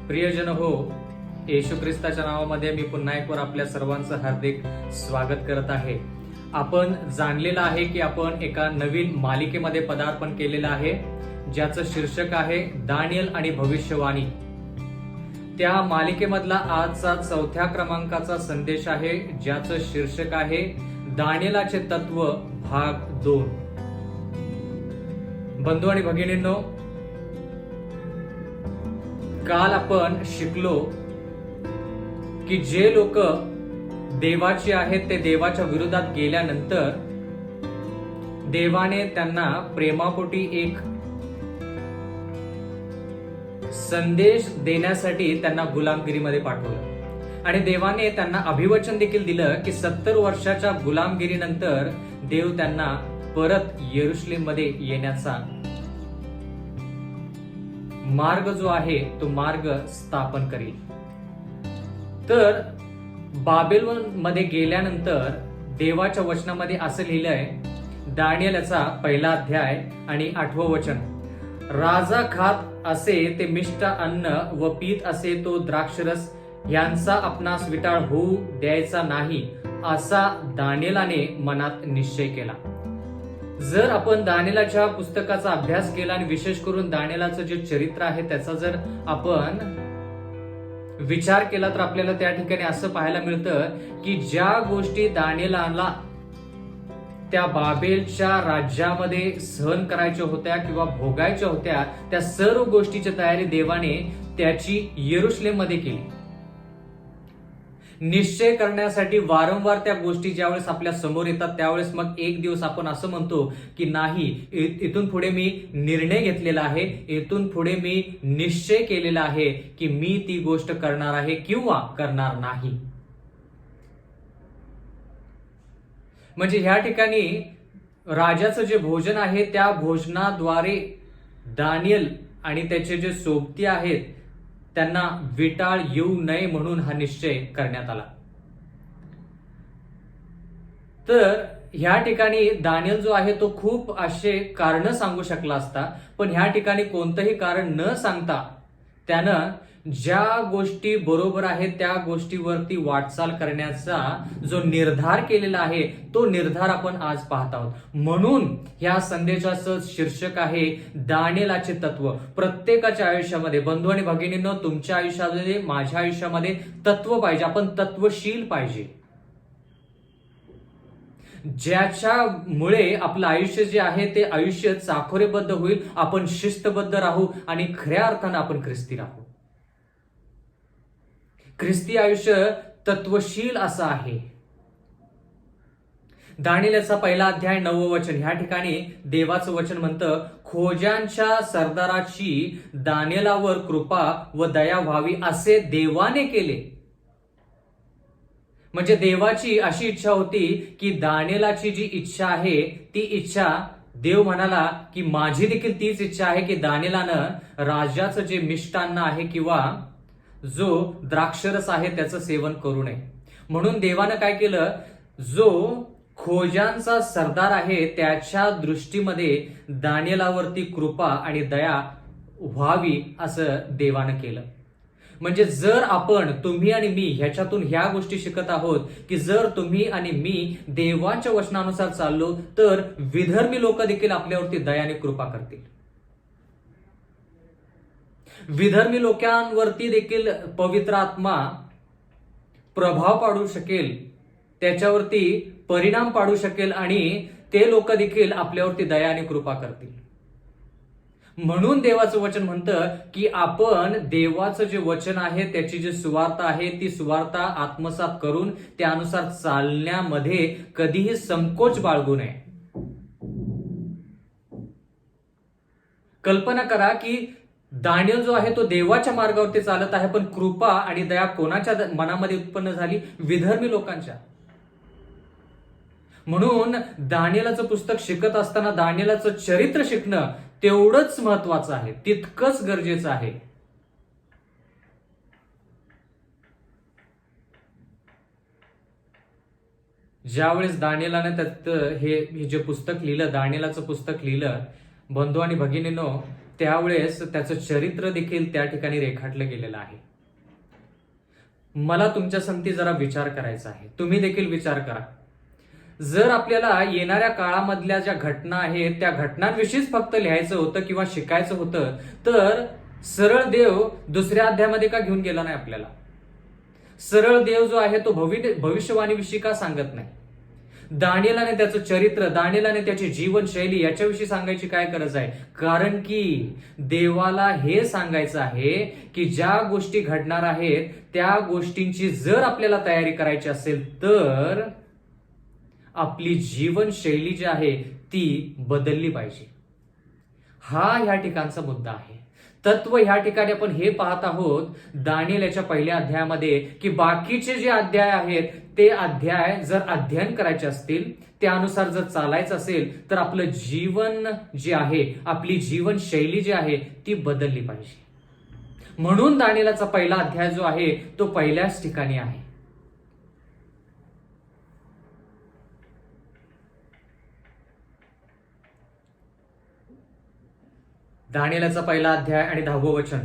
प्रियजन हो, येशू ख्रिस्ताच्या नावामध्ये मी पुन्हा एक वर आपल्या सर्वांचं हार्दिक स्वागत करत आहे. आपण जाणलेलं आहे की आपण एका नवीन मालिकेमध्ये पदार्पण केलेलं आहे, ज्याचं शीर्षक आहे दानियल आणि भविष्यवाणी. त्या मालिकेमधला आजचा 4थ्या क्रमांकाचा संदेश आहे, ज्याचं शीर्षक आहे दानियलाचे तत्व भाग 2. बंधू आणि भगिनींनो, काल आपण शिकलो की जे लोक देवाचे आहेत ते देवाच्या विरोधात गेल्यानंतर देवाने त्यांना प्रेमापोटी एक संदेश देण्यासाठी त्यांना गुलामगिरीमध्ये पाठवलं आणि देवाने त्यांना अभिवचन देखील दिलं की 70 वर्षाच्या गुलामगिरीनंतर देव त्यांना परत येरुशलेममध्ये येण्याचा मार्ग जो आहे तो मार्ग स्थापन करेल. तर बाबेलोन मध्ये गेल्यानंतर देवाच्या वचनामध्ये असं लिहिलंय, दानियेलचा 1 अध्याय आणि 8वं वचन, राजा खात असे ते मिष्ट अन्न व पीत असे तो द्राक्षरस, यांचा आपणास विटाळ होऊ द्यायचा नाही, असा दानियेलाने मनात निश्चय केला. जर आपण दानियेलाच्या पुस्तकाचा अभ्यास केला आणि विशेष करून दानियेलाचं जे चरित्र आहे त्याचा जर आपण विचार केला तर आपल्याला त्या ठिकाणी असं पाहायला मिळतं की ज्या गोष्टी दानियेलाला त्या बाबेलच्या राज्यामध्ये सहन करायच्या होत्या किंवा भोगायच्या होत्या, त्या सर्व गोष्टीची तयारी देवाने त्याची येरुशलेममध्ये केली. निश्चय करण्यासाठी वारंवार त्या गोष्टी ज्यावेळेस आपल्या समोर येतात त्यावेळेस मग एक दिवस आपण असं म्हणतो की नाही, इथून पुढे मी निर्णय घेतलेला आहे, इथून पुढे मी निश्चय केलेला आहे की मी ती गोष्ट करणार आहे किंवा करणार नाही. म्हणजे ह्या ठिकाणी राजाचं जे भोजन आहे त्या भोजनाद्वारे दानियल आणि त्याचे जे सोबती आहेत त्यांना विटाळ येऊ नये म्हणून हा निश्चय करण्यात आला. तर ह्या ठिकाणी दानियल जो आहे तो खूप असे कारण सांगू शकला असता, पण ह्या ठिकाणी कोणतंही कारण न सांगता त्यानं ज्या गोष्टी बरोबर आहेत त्या गोष्टीवरती वाटचाल करण्याचा जो निर्धार केलेला आहे तो निर्धार आपण आज पाहत आहोत. म्हणून ह्या संदेशाचं शीर्षक आहे दानियेलाचे तत्व. प्रत्येकाच्या आयुष्यामध्ये बंधू आणि भगिनींनो, तुमच्या आयुष्यामध्ये माझ्या आयुष्यामध्ये तत्व पाहिजे, आपण तत्वशील पाहिजे, ज्याच्यामुळे आपलं आयुष्य जे आहे ते आयुष्य चाकोरेबद्ध होईल, आपण शिस्तबद्ध राहू आणि खऱ्या अर्थानं आपण ख्रिस्ती राहू. ख्रिस्ती आयुष्य तत्वशील असं आहे. दानियेलचा 1 अध्याय 9वं वचन, ह्या ठिकाणी देवाचं वचन म्हणतं, खोजांच्या सरदाराची दानियेलावर कृपा व दया व्हावी असे देवाने केले. म्हणजे देवाची अशी इच्छा होती की दानियेलाची जी इच्छा आहे ती इच्छा देव म्हणाला की माझी देखील तीच इच्छा आहे की दानियेलानं राजाचं जे मिष्टान्न आहे किंवा जो द्राक्षरस आहे त्याचं सेवन करू नये. म्हणून देवानं काय केलं, जो खोजांचा सरदार आहे त्याच्या दृष्टीमध्ये दानियेलावरती कृपा आणि दया व्हावी असं देवानं केलं. म्हणजे जर आपण, तुम्ही आणि मी ह्याच्यातून ह्या गोष्टी शिकत आहोत की जर तुम्ही आणि मी देवाच्या वचनानुसार चाललो तर विधर्मी लोक देखील आपल्यावरती दयाने कृपा करतील. विधर्मी लोकांवरती देखील पवित्र आत्मा प्रभाव पाडू शकेल, त्याच्यावरती परिणाम पाडू शकेल आणि ते लोक देखील आपल्यावरती दयाने कृपा करतील. म्हणून देवाचं वचन म्हणतं की आपण देवाचं जे वचन आहे त्याची जी सुवार्ता आहे ती सुवार्ता आत्मसात करून त्यानुसार चालण्यामध्ये कधीही संकोच बाळगू नये. कल्पना करा की दानियल जो आहे तो देवाच्या मार्गावरती चालत आहे, पण कृपा आणि दया कोणाच्या मनामध्ये उत्पन्न झाली? विधर्मी लोकांच्या. म्हणून दानियेलाचं पुस्तक शिकत असताना दानियेलाचं चरित्र शिकणं तेवढंच महत्वाचं आहे, तितकंच गरजेचं आहे. ज्यावेळेस दानियेलानं हे जे पुस्तक लिहिलं, दानियेलाचं पुस्तक लिहिलं, बंधू आणि भगिनींनो, त्यावेळेस त्याचं चरित्र देखील त्या ठिकाणी रेखाटलं गेलेलं आहे. मला तुमच्या संगती जरा विचार करायचा आहे, तुम्ही देखील विचार करा. जर आपल्याला येणाऱ्या काळामधल्या ज्या घटना आहेत त्या घटनांविषयीच फक्त लिहायचं होतं किंवा शिकायचं होतं, तर सरळ देव दुसऱ्या अध्यायामध्ये का घेऊन गेला नाही आपल्याला? सरळ देव जो आहे तो भविष्यवाणीविषयी का सांगत नाही? दानिएलाने त्याचं चरित्र, दानिएलाने त्याची जीवनशैली याच्याविषयी सांगायची काय गरज आहे? कारण की देवाला हे सांगायचं आहे की ज्या गोष्टी घडणार आहेत त्या गोष्टींची जर आपल्याला तयारी करायची असेल तर आपली जीवनशैली जी आहे ती बदलली पाहिजे. हा ह्या ठिकाणचा मुद्दा आहे. तत्व ह्या ठिकाणी आपण हे पाहत आहोत दानिएल याच्या पहिल्या अध्यायामध्ये की बाकीचे जे अध्याय आहेत ते अध्याय जर अध्ययन करायचे असतील, त्यानुसार जर चालायचं असेल तर आपलं जीवन जे आहे, आपली जीवनशैली जी आहे ती बदलली पाहिजे. म्हणून दानिएलाचा पहिला अध्याय जो आहे तो पहिल्याच ठिकाणी आहे. दानिएलाचा पहिला अध्याय आणि 10वं वचन.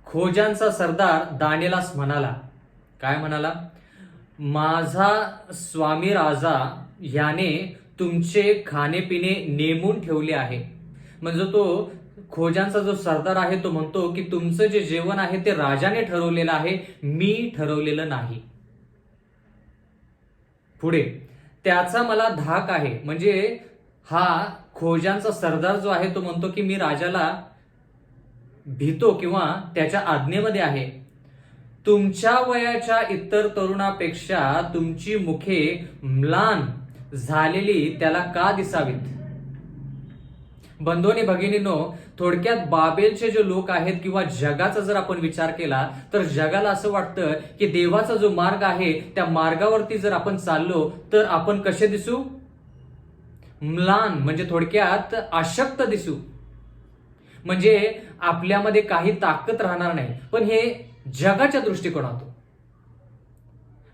खोजांचा सरदार दानिएलास म्हणाला, काय म्हणाला? माझा स्वामी राजा याने तुमचे खाणेपिणे नेमून ठेवले आहे. म्हणजे तो खोजांचा जो सरदार आहे तो म्हणतो की तुमचं जे जेवण आहे ते राजाने ठरवलेलं आहे, मी ठरवलेलं नाही. पुढे, त्याचा मला धाक आहे. म्हणजे हा खोजांचा सरदार जो आहे तो म्हणतो की मी राजाला भीतो किंवा त्याच्या आज्ञेमध्ये आहे. तुमच्या वयाच्या इतर तरुणापेक्षा तुमची मुखे म्लान झालेली त्याला का दिसावीत? बंधूंनी भगिनींनो, थोडक्यात बाबेलचे जे लोक आहेत किंवा जगाचा जर आपण विचार केला तर जगाला असं वाटतं की देवाचा जो मार्ग आहे त्या मार्गावरती जर आपण चाललो तर आपण कसे दिसू? म्लान म्हणजे थोडक्यात अशक्त दिसू, म्हणजे आपल्यामध्ये काही ताकद राहणार नाही. पण हे जगाच्या दृष्टिकोनातून,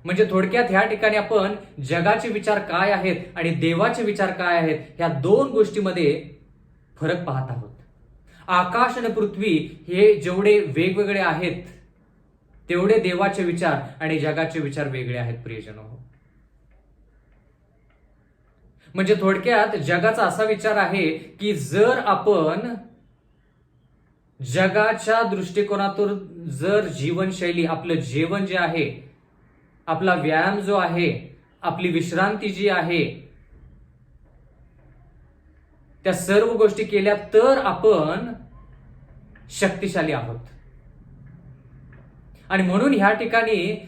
म्हणजे थोडक्यात ह्या ठिकाणी आपण जगाचे विचार काय आहेत आणि देवाचे विचार काय आहेत ह्या दोन गोष्टीमध्ये फरक पाहत आहोत. आकाश आणि पृथ्वी हे जेवढे वेगवेगळे आहेत तेवढे देवाचे विचार आणि जगाचे विचार वेगळे आहेत प्रियजनो. म्हणजे थोडक्यात जगाचा असा विचार आहे की जर आपण जगाच्या दृष्टिकोनातून जर जीवनशैली, आपलं जेवण जे आहे, आपला व्यायाम जो आहे, आपली विश्रांती जी आहे, त्या सर्व गोष्टी केल्या तर आपण शक्तिशाली आहोत. आणि म्हणून ह्या ठिकाणी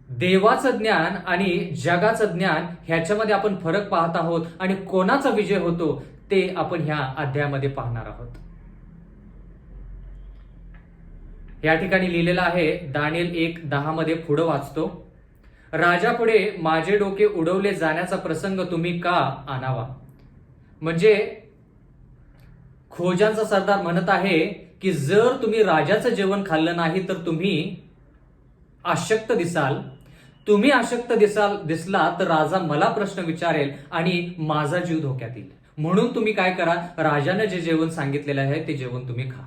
देवाचं ज्ञान आणि जगाचं ज्ञान ह्याच्यामध्ये आपण फरक पाहत आहोत आणि कोणाचा विजय होतो ते आपण ह्या अध्यायामध्ये पाहणार आहोत. या ठिकाणी लिहिलेलं आहे दानिएल 1:10 मध्ये, पुढे वाचतो. राजापुढे माझे डोके उडवले जाण्याचा प्रसंग तुम्ही का आणावा? म्हणजे खोजांचा सरदार म्हणत आहे की जर तुम्ही राजाचं जेवण खाल्लं नाही तर तुम्ही अशक्त दिसाल. तुम्ही अशक्त दिसला तर राजा मला प्रश्न विचारेल आणि माझा जीव धोक्यात येईल. म्हणून तुम्ही काय करा, राजाने जे जेवण सांगितलेलं आहे ते जेवण तुम्ही खा.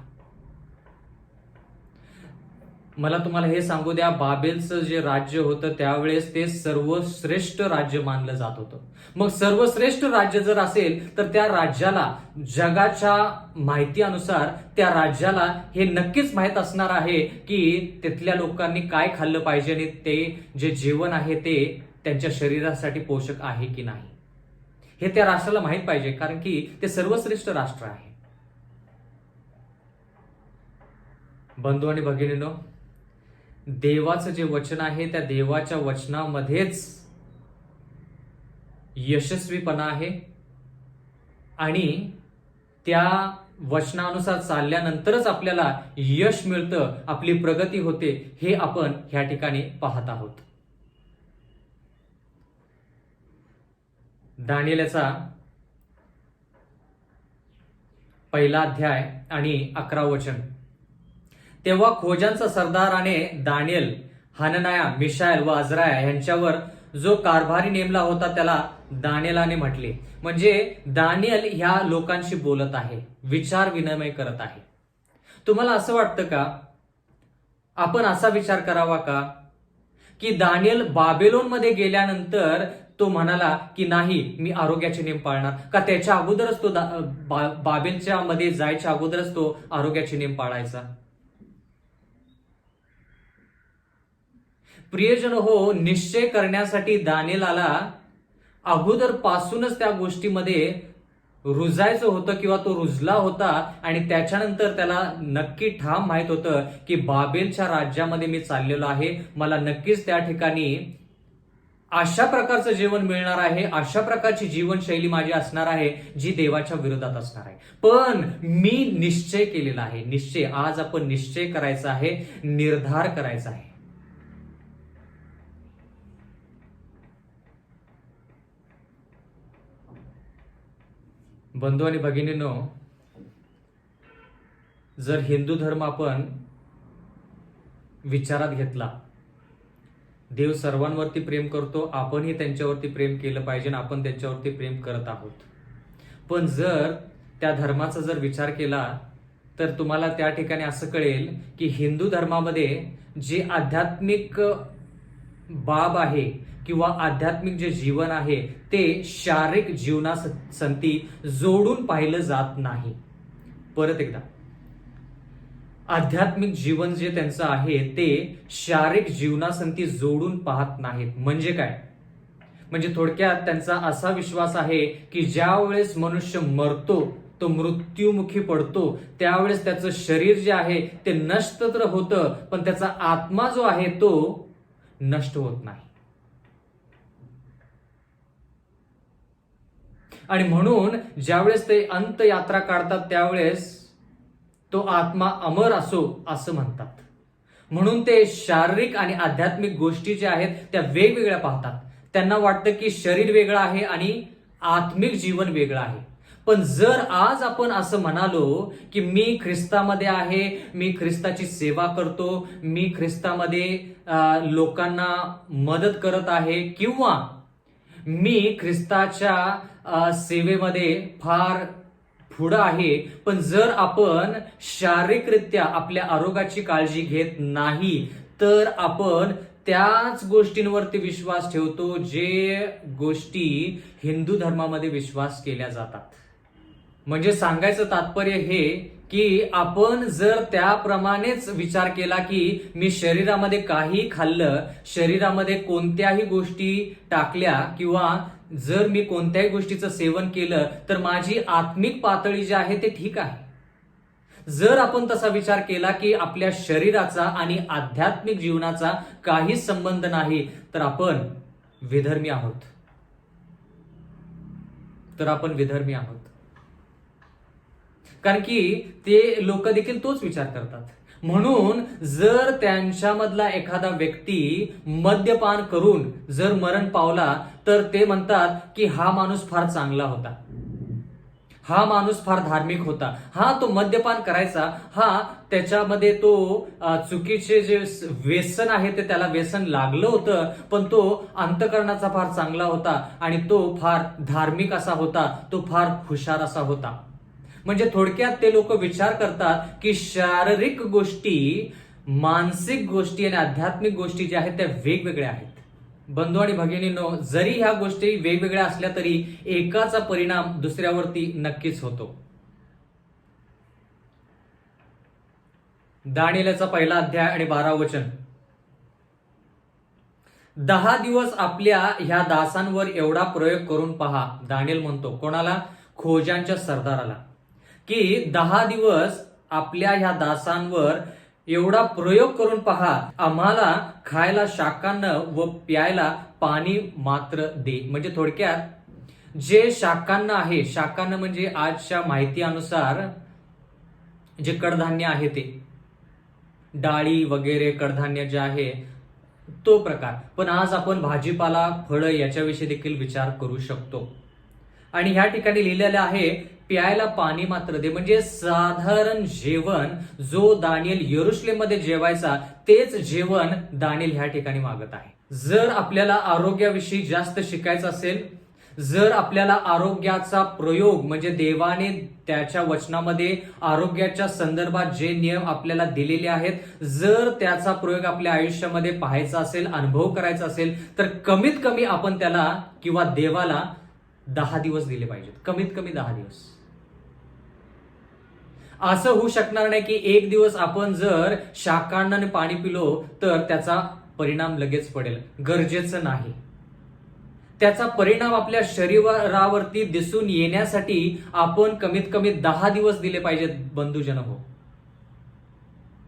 मला तुम्हाला हे सांगू द्या, बाबेलचं जे राज्य होतं त्यावेळेस ते सर्वश्रेष्ठ राज्य मानलं जात होतं. मग सर्वश्रेष्ठ राज्य जर असेल तर त्या राज्याला जगाच्या माहितीनुसार त्या राज्याला हे नक्कीच माहित असणार आहे की तिथल्या लोकांनी काय खाल्लं पाहिजे आणि ते जे जेवण आहे ते त्यांच्या शरीरासाठी पोषक आहे की नाही हे त्या राष्ट्राला माहित पाहिजे, कारण की ते सर्वश्रेष्ठ राष्ट्र आहे. बंधू आणि भगिनींनो, देवाचं जे वचन आहे त्या देवाच्या वचनामध्येच यशस्वीपणा आहे आणि त्या वचनानुसार चालल्यानंतरच आपल्याला यश मिळतं, आपली प्रगती होते, हे आपण ह्या ठिकाणी पाहत आहोत. दानिएलचा पहिला अध्याय आणि 11 वचन. तेव्हा खोजांचा सरदाराने दानिएल, हननाया, मिशाएल व अजराया यांच्यावर जो कारभारी नेमला होता त्याला दानिएलाने म्हटले. म्हणजे दानिएल ह्या लोकांशी बोलत आहे, विचार विनिमय करत आहे. तुम्हाला असं वाटतं का, आपण असा विचार करावा का, की दानिएल बाबेलोनमध्ये गेल्यानंतर तो म्हणाला की नाही मी आरोग्याचे नियम पाळणार, का त्याच्या अगोदरच तो बाबेलच्या मध्ये जायच्या अगोदरच तो आरोग्याचे नियम पाळायचा? प्रियजन हो, निश्चय करण्यासाठी दानिएलाला अगोदर पासूनच त्या गोष्टीमध्ये रुजायचं होतं किंवा तो रुजला होता. आणि त्याच्यानंतर त्याला नक्की ठाम माहित होतं की बाबेलच्या राज्यामध्ये मी चाललेलो आहे, मला नक्कीच त्या ठिकाणी अशा प्रकारचं जेवण मिळणार आहे, अशा प्रकारची जीवनशैली माझी असणार आहे जी देवाच्या विरोधात असणार आहे. पण मी निश्चय केलेला आहे. निश्चय, आज आपण निश्चय करायचा आहे, निर्धार करायचा आहे. बंधू आणि भगिनींनो, जर हिंदू धर्म आपण विचारात घेतला, देव सर्वांवरती प्रेम करतो, आपणही त्यांच्यावरती प्रेम केलं पाहिजे, आपण त्यांच्यावरती प्रेम करत आहोत. पण जर त्या धर्माचा जर विचार केला तर तुम्हाला त्या ठिकाणी असं कळेल की हिंदू धर्मामध्ये जे आध्यात्मिक बाब आहे किंवा आध्यात्मिक जे जीवन आहे ते शारीरिक जीवनासंती जोडून पाहिलं जात नाही. परत एकदा, आध्यात्मिक जीवन जे त्यांचं आहे ते शारीरिक जीवनासंती जोडून पाहत नाहीत. म्हणजे काय? म्हणजे थोडक्यात त्यांचा असा विश्वास आहे की ज्या वेळेस मनुष्य मरतो, तो मृत्युमुखी पडतो, त्यावेळेस त्याचं शरीर जे आहे ते नष्ट तर होतं, पण त्याचा आत्मा जो आहे तो नष्ट होत नाही. आणि म्हणून ज्यावेळेस ते अंतयात्रा काढतात त्यावेळेस तो आत्मा अमर असो असं म्हणतात. म्हणून ते शारीरिक आणि आध्यात्मिक गोष्टी ज्या आहेत त्या वेगवेगळ्या पाहतात. त्यांना वाटतं की शरीर वेगळं आहे आणि आत्मिक जीवन वेगळं आहे. पण जर आज आपण असं म्हणालो की मी ख्रिस्तामध्ये आहे, मी ख्रिस्ताची सेवा करतो, मी ख्रिस्तामध्ये लोकांना मदत करत आहे, किंवा मी ख्रिस्ताच्या सेवेमध्ये फार पुढं आहे, पण जर आपण शारीरिकरित्या आपल्या आरोग्याची काळजी घेत नाही तर आपण त्याच गोष्टींवरती विश्वास ठेवतो जे गोष्टी हिंदू धर्मामध्ये विश्वास केल्या जातात. म्हणजे सांगायचं तात्पर्य हे की आपण जर त्याप्रमाणेच विचार केला की मी शरीरामध्ये काही खाल्लं, शरीरामध्ये कोणत्याही गोष्टी टाकल्या, किंवा जर मी कोणत्याही गोष्टीचं सेवन केलं तर माझी आत्मिक पातळी जी आहे ते ठीक आहे. जर आपण तसा विचार केला की आपल्या शरीराचा आणि आध्यात्मिक जीवनाचा काहीच संबंध नाही तर आपण विधर्मी आहोत. कारण की ते लोक देखील तोच विचार करतात. म्हणून जर त्यांच्यामधला एखादा व्यक्ती मद्यपान करून जर मरण पावला तर ते म्हणतात की हा माणूस फार चांगला होता, हा माणूस फार धार्मिक होता, हा तो मद्यपान करायचा, हा त्याच्यामध्ये तो चुकीचे जे व्यसन आहे ते त्याला व्यसन लागलं होतं, पण तो अंतःकरणाचा फार चांगला होता आणि तो फार धार्मिक असा होता, तो फार हुशार असा होता. म्हणजे थोडक्यात ते लोक विचार करतात की शारीरिक गोष्टी, मानसिक गोष्टी आणि आध्यात्मिक गोष्टी ज्या आहेत त्या वेगवेगळ्या आहेत. बंधू आणि भगिनींनो, जरी ह्या गोष्टी वेगवेगळ्या असल्या तरी एकाचा परिणाम दुसऱ्यावरती नक्कीच होतो. दानिएलचा 1 अध्याय आणि 12 वचन. 10 दिवस आपल्या ह्या दासांवर एवढा प्रयोग करून पहा. दानिएल म्हणतो कोणाला? खोजांच्या सरदाराला, की 10 दिवस आपल्या ह्या दासांवर एवढा प्रयोग करून पहा, आम्हाला खायला शाकान्न व प्यायला पाणी मात्र दे. म्हणजे थोडक्यात जे शाकान्न आहे, शाकान्न म्हणजे आजच्या माहितीनुसार जे कडधान्य आहे ते डाळी वगैरे कडधान्य जे आहे तो प्रकार. पण आज आपण भाजीपाला, फळं याच्याविषयी देखील विचार करू शकतो. आणि ह्या ठिकाणी लिहिलेलं आहे प्यायला पाणी मात्र दे. म्हणजे साधारण जेवण जो दानिएल यरुशलेममध्ये जेवायचा तेच जेवण दानिएल ह्या ठिकाणी मागत आहे. जर आपल्याला आरोग्याविषयी जास्त शिकायचं असेल, जर आपल्याला आरोग्याचा प्रयोग म्हणजे देवाने त्याच्या वचनामध्ये आरोग्याच्या संदर्भात जे नियम आपल्याला दिलेले आहेत, जर त्याचा प्रयोग आपल्या आयुष्यामध्ये पाहायचा असेल, अनुभव करायचा असेल, तर कमीत कमी आपण त्याला किंवा देवाला 10 दिवस दिले पाहिजेत. कमीत कमी 10 दिवस. असं होऊ शकणार नाही की एक दिवस आपण जर शाकाहाराने पाणी पिलो तर त्याचा परिणाम लगेच पडेल. गरजेचं नाही. त्याचा परिणाम आपल्या शरीरावरती दिसून येण्यासाठी आपण कमीत कमी 10 दिवस दिले पाहिजेत. बंधुजन हो,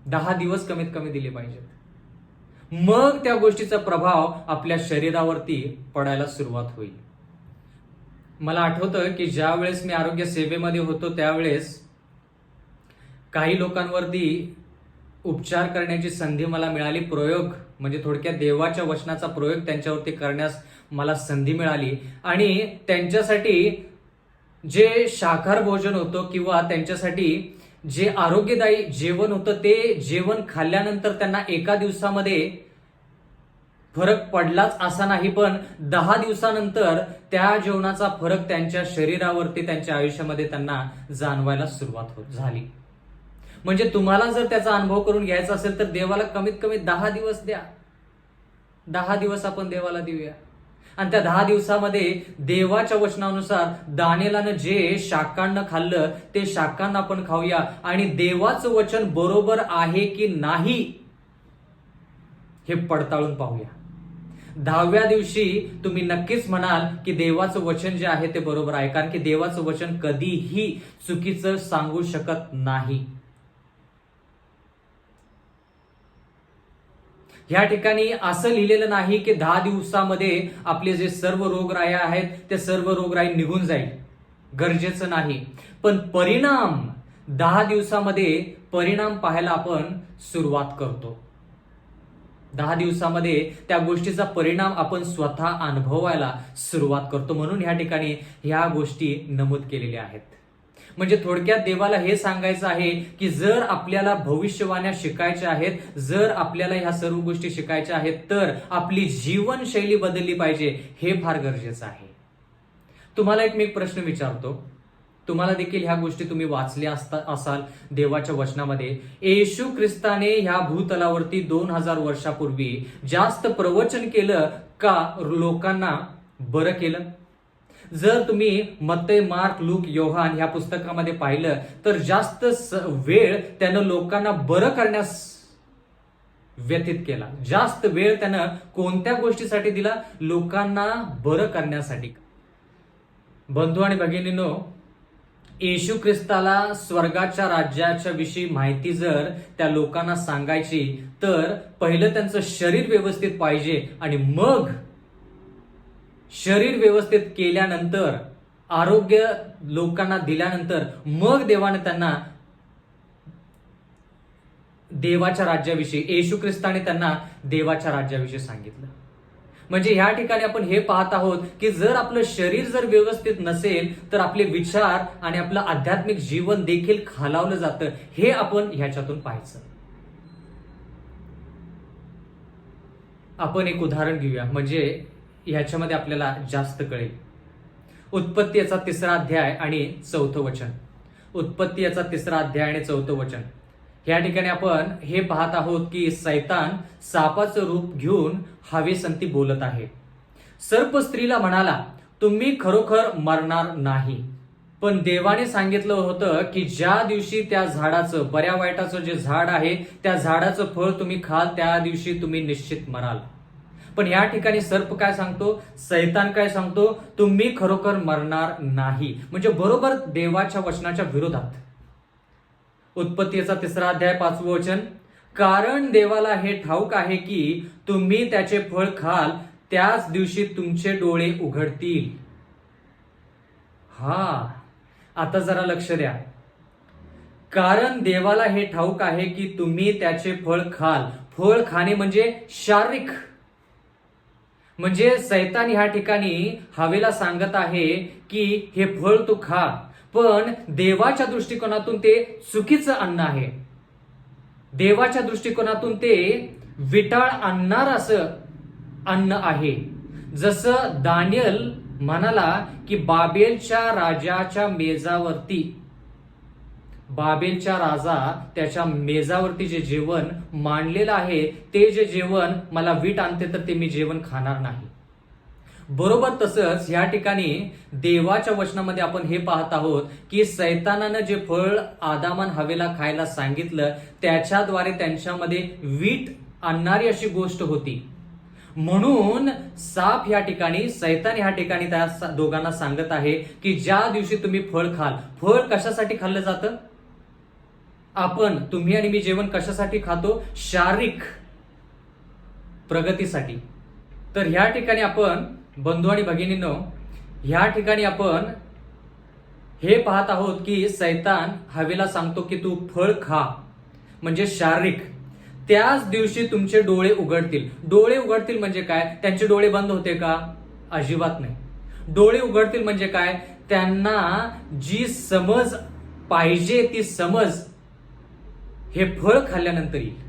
10 दिवस कमीत कमी दिले पाहिजेत. मग त्या गोष्टीचा प्रभाव आपल्या शरीरावरती पडायला सुरुवात होईल. मला आठवतं की ज्या वेळेस मी आरोग्य सेवेमध्ये होतो त्यावेळेस काही लोकांवरती उपचार करण्याची संधी मला मिळाली. प्रयोग म्हणजे थोडक्यात देवाच्या वचनाचा प्रयोग त्यांच्यावरती करण्यास मला संधी मिळाली. आणि त्यांच्यासाठी जे शाकाहार भोजन होतं किंवा त्यांच्यासाठी जे आरोग्यदायी जेवण होतं ते जेवण खाल्ल्यानंतर त्यांना एका दिवसामध्ये फरक पडलाच असा नाही, पण 10 दिवसानंतर त्या जेवणाचा फरक त्यांच्या शरीरावरती त्यांच्या आयुष्यामध्ये त्यांना जाणवायला सुरुवात झाली. म्हणजे तुम्हाला जर त्याचा अनुभव करून घ्यायचा असेल तर देवाला कमीत कमी 10 दिवस द्या. 10 दिवस आपण देवाला देऊया. आणि त्या 10 दिवसामध्ये देवाच्या वचनानुसार दानिएलानं जे शाकान्न खाल्लं ते शाकान्न आपण खाऊया आणि देवाचं वचन बरोबर आहे की नाही हे पडताळून पाहूया. 10व्या दिवशी तुम्ही नक्कीच म्हणाल की देवाचं वचन जे आहे ते बरोबर आहे, कारण की देवाचं वचन कधीही चुकीचं सांगू शकत नाही. या ठिकाणी असं लिहिलेलं नाही की 10 दिवसामध्ये आपले जे सर्व रोगराई आहेत ते सर्व रोगराई निघून जाईल. गरजेचं नाही, पण परिणाम 10 दिवसामध्ये परिणाम पाहायला आपण सुरुवात करतो. 10 दिवसामध्ये त्या गोष्टीचा परिणाम आपण स्वतः अनुभवायला सुरुवात करतो. म्हणून या ठिकाणी ह्या गोष्टी नमूद केलेल्या आहेत. म्हणजे थोडक्यात देवाला हे सांगायचं आहे की जर आपल्याला भविष्यवाण्या शिकायच्या आहेत, जर आपल्याला ह्या सर्व गोष्टी शिकायच्या आहेत तर आपली जीवनशैली बदलली पाहिजे. हे फार गरजेचं आहे. तुम्हाला मी एक प्रश्न विचारतो. तुम्हाला देखील ह्या गोष्टी तुम्ही वाचल्या असाल देवाच्या वचनामध्ये. येशू ख्रिस्ताने ह्या भूतलावरती 2000 वर्षापूर्वी जास्त प्रवचन केलं का लोकांना बरं केलं? जर तुम्ही मत्तई, मार्क, लूक, योहान ह्या पुस्तकामध्ये पाहिलं तर जास्त वेळ त्यानं लोकांना बरं करण्यास व्यतीत केला. जास्त वेळ त्यानं कोणत्या गोष्टीसाठी दिला? लोकांना बरं करण्यासाठी. बंधू आणि भगिनींनो, येशू ख्रिस्ताला स्वर्गाच्या राज्याच्या विषयी माहिती जर त्या लोकांना सांगायची तर पहिलं त्यांचं शरीर व्यवस्थित पाहिजे आणि मग शरीर व्यवस्थित केल्यानंतर, आरोग्य लोकांना दिल्यानंतर मग देवाने त्यांना देवाच्या राज्याविषयी, येशू ख्रिस्ताने त्यांना देवाच्या राज्याविषयी सांगितलं. म्हणजे ह्या ठिकाणी आपण हे पाहत आहोत की जर आपलं शरीर जर व्यवस्थित नसेल तर आपले विचार आणि आपलं आध्यात्मिक जीवन देखील खालावलं जातं. हे आपण ह्याच्यातून पाहायचं. आपण एक उदाहरण घेऊया म्हणजे ह्याच्यामध्ये आपल्याला जास्त कळेल. उत्पत्ती याचा 3रा अध्याय आणि 4थं वचन. उत्पत्ती याचा 3रा अध्याय आणि 4थं वचन. या ठिकाणी आपण हे पाहत आहोत की सैतान सापाचं रूप घेऊन हवेसंती बोलत आहे. सर्प स्त्रीला म्हणाला, तुम्ही खरोखर मरणार नाही, पण देवाने सांगितलं होतं की ज्या दिवशी त्या झाडाचं, बऱ्या वाईटाचं जे झाड आहे त्या झाडाचं फळ तुम्ही खाल त्या दिवशी तुम्ही निश्चित मराल. पण या ठिकाणी सर्प काय सांगतो? सैतान काय सांगतो? तुम्ही खरोखर मरणार नाही. म्हणजे बरोबर देवाच्या वचनाच्या विरोधात. उत्पत्तीचा 3रा अध्याय 5वं वचन. कारण देवाला हे ठाऊक आहे की तुम्ही त्याचे फळ खाल त्याच दिवशी तुमचे डोळे उघडतील. आता जरा लक्ष द्या. कारण देवाला हे ठाऊक आहे की तुम्ही त्याचे फळ खाल. फळ खाणे म्हणजे शारीरिक. म्हणजे सैतान ह्या ठिकाणी हवेला सांगत आहे की हे फळ तू खा, पण देवाच्या दृष्टिकोनातून ते चुकीचं अन्न आहे. देवाच्या दृष्टिकोनातून ते विटाळ आणणार असं अन्न आहे. जसं दानिएल म्हणाला की बाबेलच्या राजाच्या मेजावरती, बाबेलच्या राजा त्याच्या मेजावरती जे जेवण मांडलेलं आहे ते जे जेवण मला वीट आणते तर ते मी जेवण खाणार नाही. बरोबर तसंच या ठिकाणी देवाच्या वचनामध्ये आपण हे पाहत आहोत की सैतानानं जे फळ आदाम आणि हवेला खायला सांगितलं त्याच्याद्वारे त्यांच्यामध्ये वीट आणणारी अशी गोष्ट होती. म्हणून साप या ठिकाणी, सैतान या ठिकाणी त्या दोघांना सांगत आहे की ज्या दिवशी तुम्ही फळ खाल, फळ कशासाठी खाल्लं जातं? तुम्ही आणि मी जेवण कशासाठी खातो? शारीरिक प्रगतीसाठी. तर ह्या ठिकाणी आपण बंधू आणि भगिनींनो, ह्या ठिकाणी आपण हे पाहत आहोत की सैतान हवेला सांगतो की तू फळ खा, म्हणजे शारीरिक. त्याच दिवशी तुमचे डोळे उघडतील. डोळे उघडतील म्हणजे काय? त्यांचे डोळे बंद होते का? अजिबात नाही. डोळे उघडतील म्हणजे काय? त्यांना जी समज पाहिजे ती समज हे फळ खाल्ल्यानंतर येईल.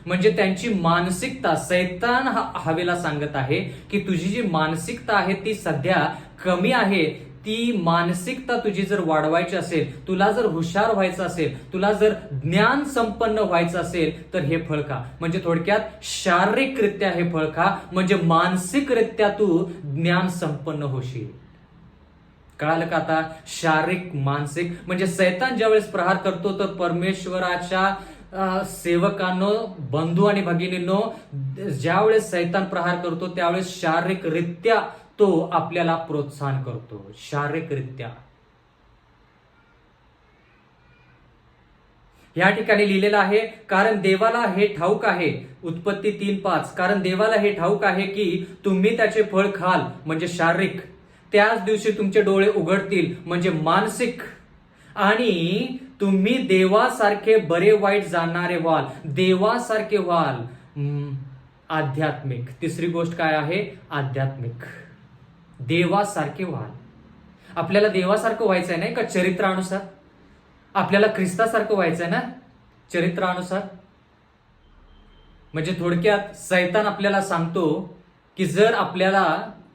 म्हणजे त्यांची मानसिकता, सैतान हवेला सांगत आहे की तुझी जी मानसिकता आहे ती सध्या कमी आहे. ती मानसिकता तुझी जर वाढवायची असेल, तुला जर हुशार व्हायचं असेल, तुला जर ज्ञान संपन्न व्हायचं असेल तर हे फळ खा. म्हणजे थोडक्यात शारीरिकरित्या हे फळ खा, म्हणजे मानसिकरित्या तू ज्ञान संपन्न होशील. कळालं का आता? शारीरिक, मानसिक. म्हणजे सैतान ज्यावेळेस प्रहार करतो तर परमेश्वराच्या सेवकांनो, बंधू आणि भगिनींनो, ज्यावेळेस सैतान प्रहार करतो त्यावेळेस शारीरिकरित्या तो आपल्याला प्रोत्साहन करतो. शारीरिकरित्या या ठिकाणी लिहिलेलं आहे, कारण देवाला हे ठाऊक आहे, उत्पत्ती 3:5, कारण देवाला हे ठाऊक आहे की तुम्ही त्याचे फळ खाल, म्हणजे शारीरिक, त्याच दिवशी तुमचे डोळे उघडतील, म्हणजे मानसिक, आणि तुम्ही देवासारखे बरे वाईट जाणणारे व्हाल. देवासारखे व्हाल. आध्यात्मिक. तिसरी गोष्ट काय आहे? आध्यात्मिक. देवासारखे व्हाल. आपल्याला देवासारखं व्हायचंय नाही का? चरित्रानुसार आपल्याला ख्रिस्तासारखं व्हायचंय ना, चरित्रानुसार. म्हणजे थोडक्यात सैतान आपल्याला सांगतो की जर आपल्याला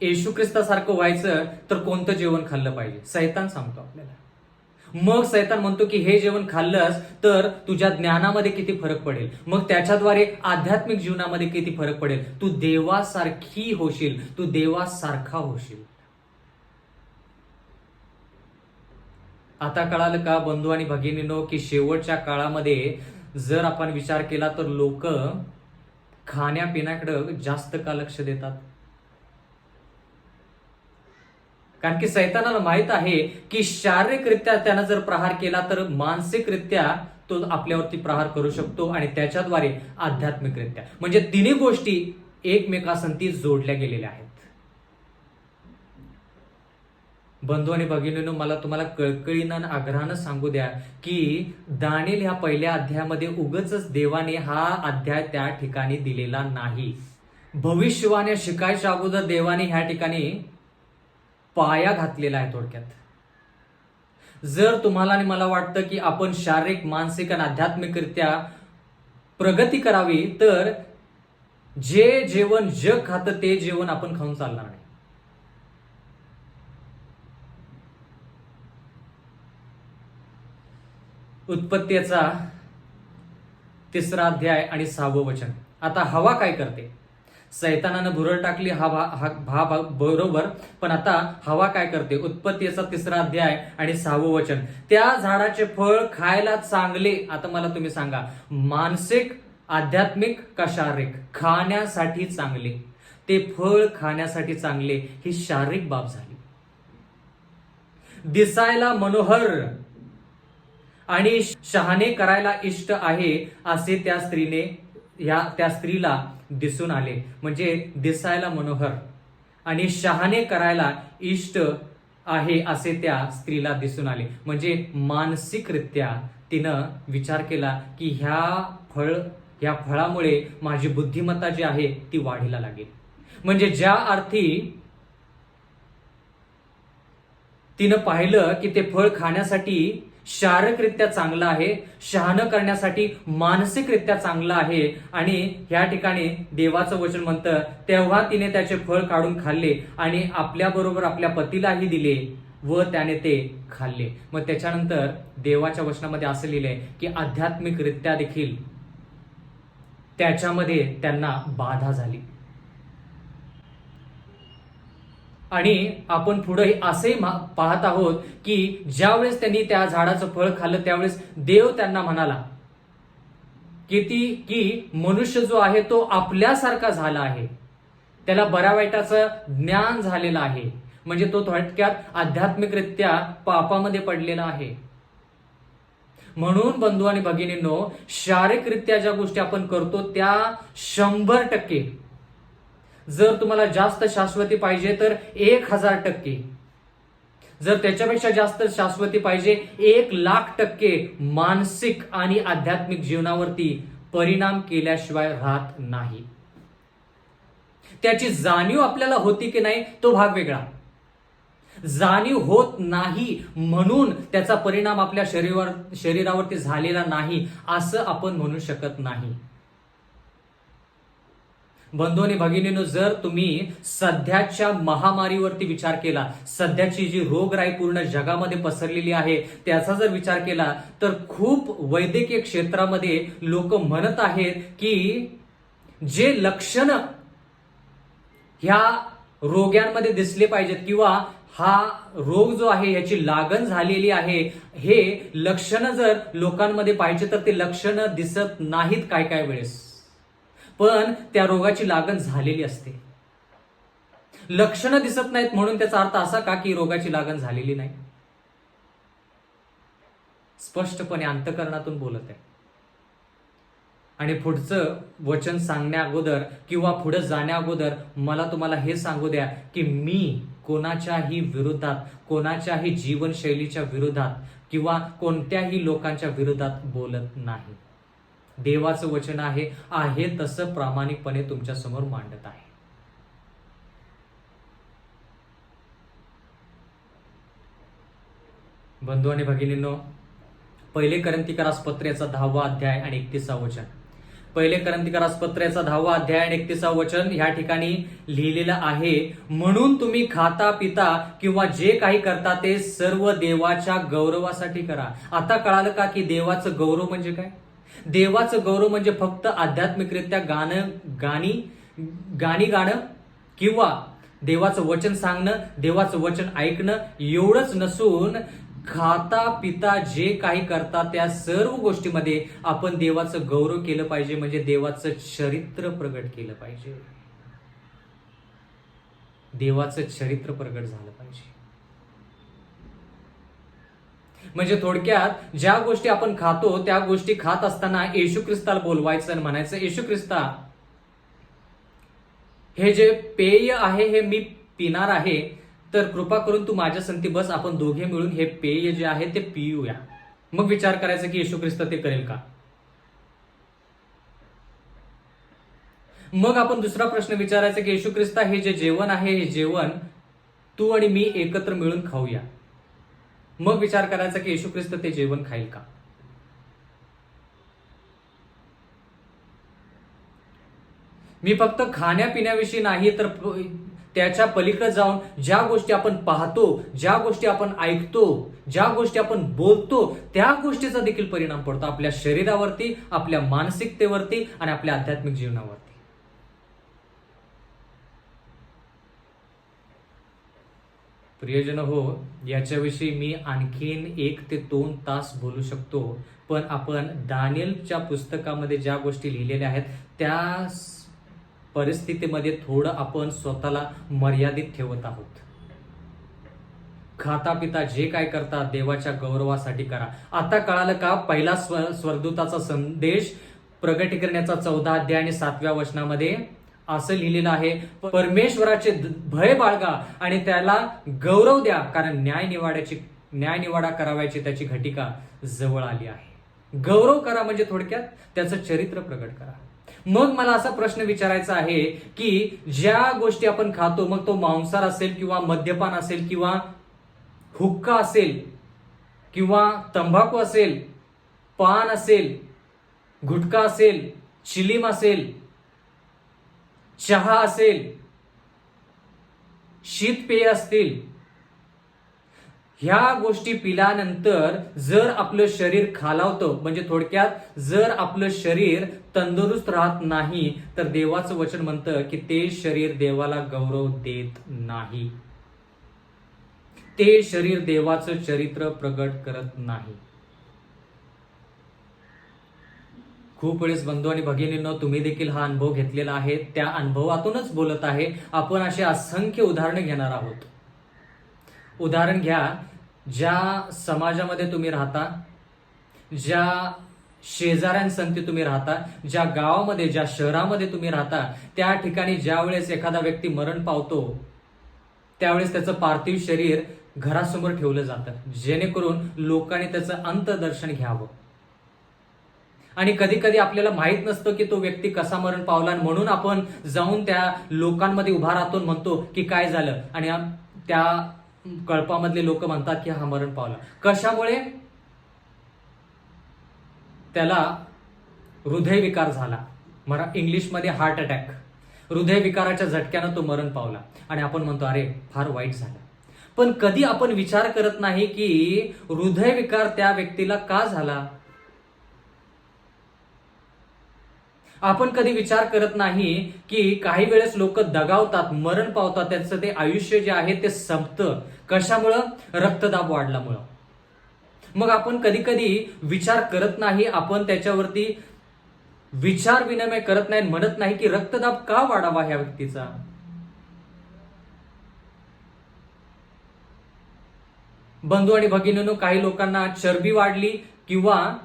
येशू ख्रिस्तासारखं व्हायचं तर कोणतं जेवण खाल्लं पाहिजे? सैतान सांगतो आपल्याला. मग सैतान म्हणतो की हे जेवण खाल्लंस तर तुझ्या ज्ञानामध्ये किती फरक पडेल, मग त्याच्याद्वारे आध्यात्मिक जीवनामध्ये किती फरक पडेल, तू देवासारखी होशील, तू देवासारखा होशील. आता कळालं का बंधू आणि भगिनींनो की शेवटच्या काळामध्ये जर आपण विचार केला तर लोक खाण्यापिण्याकडे जास्त का लक्ष देतात? कारण की सैतानाला माहित आहे की शारीरिकरित्या त्यानं जर प्रहार केला तर मानसिकरित्या तो आपल्यावरती प्रहार करू शकतो, आणि त्याच्याद्वारे आध्यात्मिकरित्या, म्हणजे तिन्ही गोष्टी एकमेकांसंगती जोडल्या गेलेल्या आहेत. बंधू आणि भगिनींनो, मला तुम्हाला कळकळीनं आणि आग्रहानं सांगू द्या की दानिएल ह्या पहिल्या अध्यायामध्ये उगाचच देवाने हा अध्याय त्या ठिकाणी दिलेला नाही. भविष्यवाण्या शिकायच्या अगोदर देवाने ह्या ठिकाणी पाया घातलेला आहे. थोडक्यात जर तुम्हाला आणि मला वाटतं की आपण शारीरिक, मानसिक आणि आध्यात्मिकरित्या प्रगती करावी तर जे जेवण जग खातं ते जेवण आपण खाऊन चालणार नाही. उत्पत्तीचा 3 अध्याय आणि 6 वचन. आता हवा काय करते? सैतानानं भुरळ टाकली हा बरोबर, पण आता हवा काय करते? उत्पत्तीचा 3 अध्याय आणि 6 वचन. त्या झाडाचे फळ खायला चांगले. आता मला तुम्ही सांगा, मानसिक, आध्यात्मिक का शारीरिक? खाण्यासाठी चांगले. ते फळ खाण्यासाठी चांगले, ही शारीरिक बाब झाली. दिसायला मनोहर आणि शहाणे करायला इष्ट आहे असे त्या स्त्रीला दिसून आले. म्हणजे दिसायला मनोहर आणि शहाणे करायला इष्ट आहे असे त्या स्त्रीला दिसून आले. म्हणजे मानसिकरित्या तिनं विचार केला की ह्या फळामुळे माझी बुद्धिमत्ता जी आहे ती वाढीला लागेल. म्हणजे ज्या अर्थी तिनं पाहिलं की ते फळ खाण्यासाठी शारीरिकरित्या चांगलं आहे, शहाणं करण्यासाठी मानसिकरित्या चांगलं आहे. आणि या ठिकाणी देवाचं वचन म्हणतं, तेव्हा तिने त्याचे फळ काढून खाल्ले आणि आपल्याबरोबर आपल्या पतीलाही दिले व त्याने ते खाल्ले. मग त्याच्यानंतर देवाच्या वचनामध्ये असं लिहिलंय की आध्यात्मिकरित्या देखील त्याच्यामध्ये त्यांना बाधा झाली. आणि आपण पुढे असे पाहत आहोत की ज्यावेळेस त्यांनी त्या झाडाचं फळ खाल्लं त्यावेळेस देव त्यांना म्हणाला की मनुष्य जो आहे तो आपल्यासारखा झाला आहे, त्याला बऱ्या वाईटाचं ज्ञान झालेलं आहे. म्हणजे तो थोडक्यात आध्यात्मिकरित्या पापामध्ये पडलेला आहे. म्हणून बंधू आणि भगिनींनो, शारीरिकरित्या ज्या गोष्टी आपण करतो त्या 100%, जर तुम्हाला जास्त शाश्वती पाहिजे तर 1000%, जर त्याच्यापेक्षा जास्त शाश्वती पाहिजे 1,00,000% मानसिक आणि आध्यात्मिक जीवनावरती परिणाम केल्याशिवाय राहत नाही. त्याची जाणीव आपल्याला होती की नाही तो भाग वेगळा. जाणीव होत नाही म्हणून त्याचा परिणाम आपल्या शरीरावरती झालेला नाही असं आपण म्हणू शकत नाही. बंधू आणि भगिनींनो, जर तुम्ही सध्याच्या महामारीवरती विचार केला, सध्याची जी रोगराई पूर्ण जगामध्ये पसरलेली आहे त्याचा जर विचार केला तर खूप वैद्यकीय क्षेत्रामध्ये लोक म्हणत आहेत की जे लक्षण ह्या रोग्यांमध्ये दिसले पाहिजेत किंवा हा रोग जो आहे याची लागण झालेली आहे, हे लक्षणं जर लोकांमध्ये पाहिजे तर ते लक्षणं दिसत नाहीत काय वेळेस, पण त्या रोगाची लागण झालेली असते. लक्षणं दिसत नाहीत म्हणून त्याचा अर्थ असा का की रोगाची लागण झालेली नाही? स्पष्टपणे अंतःकरणातून बोलत आहे. आणि पुढचं वचन सांगण्या अगोदर किंवा पुढे जाण्या अगोदर मला तुम्हाला हे सांगू द्या की मी कोणाच्याही विरोधात, कोणाच्याही जीवनशैलीच्या विरोधात किंवा कोणत्याही लोकांच्या विरोधात बोलत नाही. देवाचं वचन आहे तसं प्रामाणिकपणे तुमच्या समोर मांडत आहे. बंधू आणि भगिनींनो, पहिले करंथीकरास पत्रेचा 10वा अध्याय आणि 31वा वचन. पहिले करंथीकरास पत्रेचा 10वा अध्याय आणि 31वा वचन या ठिकाणी लिहिलेलं आहे, म्हणून तुम्ही खाता पिता किंवा जे काही करता ते सर्व देवाच्या गौरवासाठी करा. आता कळालं का की देवाचं गौरव म्हणजे काय? देवाचं गौरव म्हणजे फक्त आध्यात्मिकरित्या गाणी गाणं किंवा देवाचं वचन सांगणं, देवाचं वचन ऐकणं एवढंच नसून खाता पिता जे काही करता त्या सर्व गोष्टीमध्ये आपण देवाचं गौरव केलं पाहिजे. म्हणजे देवाचं चरित्र प्रगट केलं पाहिजे, देवाचं चरित्र प्रगट झालं पाहिजे. म्हणजे थोडक्यात ज्या गोष्टी आपण खातो त्या गोष्टी खात असताना येशू ख्रिस्ताला बोलवायचं आणि म्हणायचं, येशू ख्रिस्ता, हे जे पेय आहे हे मी पिणार आहे, तर कृपा करून तू माझ्या संगती बस, आपण दोघे मिळून हे पेय जे आहे ते पिऊया. मग विचार करायचा की येशू ख्रिस्त ते करेल का? मग आपण दुसरा प्रश्न विचारायचा की येशू ख्रिस्ता, हे जे जेवण आहे हे जेवण तू आणि मी एकत्र मिळून खाऊया. मग विचार करायचा की येशू ख्रिस्त ते जेवण खाईल का? मी फक्त खाण्यापिण्याविषयी नाही तर त्याच्या पलीकडे जाऊन ज्या गोष्टी आपण पाहतो, ज्या गोष्टी आपण ऐकतो, ज्या गोष्टी आपण बोलतो त्या गोष्टीचा देखील परिणाम पडतो आपल्या शरीरावरती, आपल्या मानसिकतेवरती आणि आपल्या आध्यात्मिक जीवनावरती. प्रियजन हो, याच्याविषयी मी आणखीन 1 ते 2 तास बोलू शकतो, पण आपण दानिएलच्या पुस्तकामध्ये ज्या गोष्टी लिहिलेल्या आहेत त्या परिस्थितीमध्ये थोडं आपण स्वतःला मर्यादित ठेवत आहोत. खाता पिता जे काय करता देवाच्या गौरवासाठी करा. आता कळालं का? पहिला स्वर्गदूताचा संदेश प्रगटीकरणाचा 14 अध्याय आणि 7व्या वचनामध्ये असं लिहिलेलं आहे, परमेश्वराचे भय बाळगा आणि त्याला गौरव द्या, कारण न्यायनिवाडा करावयाची त्याची घटिका जवळ आली आहे. गौरव करा म्हणजे थोडक्यात त्याचं चरित्र प्रगट करा. मग मला असा प्रश्न विचारायचा आहे की ज्या गोष्टी आपण खातो, मग तो मांसाहार असेल किंवा मद्यपान असेल किंवा हुक्का असेल, किंवा तंबाखू असेल, पान असेल, गुटखा असेल, चिलीम असेल, चहा असेल, शीतपेय असतील, ह्या गोष्टी पिल्यानंतर जर आपलं शरीर खालावतं, म्हणजे थोडक्यात जर आपलं शरीर तंदुरुस्त राहत नाही, तर देवाचं वचन म्हणतं की ते शरीर देवाला गौरव देत नाही, ते शरीर देवाचं चरित्र प्रगट करत नाही. खूप वेळेस बंधू आणि भगिनींनो, तुम्ही देखील हा अनुभव घेतलेला आहे, त्या अनुभवातूनच बोलत आहे. आपण असे असंख्य उदाहरणं घेणार आहोत. उदाहरण घ्या, ज्या समाजामध्ये तुम्ही राहता, ज्या शेजाऱ्यांसंगती तुम्ही राहता, ज्या गावामध्ये, ज्या शहरामध्ये तुम्ही राहता, त्या ठिकाणी ज्या वेळेस एखादा व्यक्ती मरण पावतो, त्यावेळेस त्याचं पार्थिव शरीर घरासमोर ठेवलं जातं, जेणेकरून लोकांनी त्याचं अंतदर्शन घ्यावं. आणि कधी कधी आपल्याला माहित नसतं की तो व्यक्ती कसा मरण पावला, म्हणून आपण जाऊन त्या लोकांमध्ये उभा राहतो, म्हणतो की काय झालं, आणि त्या कळपामधले लोक म्हणतात की हा मरण पावला. कशामुळे? त्याला हृदयविकार झाला, इंग्लिशमध्ये हार्ट अटॅक, हृदयविकाराच्या झटक्यानं तो मरण पावला. आणि आपण म्हणतो अरे फार वाईट झालं. पण कधी आपण विचार करत नाही की हृदयविकार त्या व्यक्तीला का झाला. आपण कधी विचार करत नाही की काही वेळेस लोक दगावतात, मरण पावतात, त्यांचं ते आयुष्य जे आहे ते संपतं. कशामुळं? रक्तदाब वाढल्यामुळं. मग आपण कधी कधी विचार करत नाही, आपण त्याच्यावरती विचार विनिमय करत नाही, म्हणत नाही की रक्तदाब का वाढावा ह्या व्यक्तीचा. बंधू आणि भगिनींनो, काही लोकांना चरबी वाढली किंवा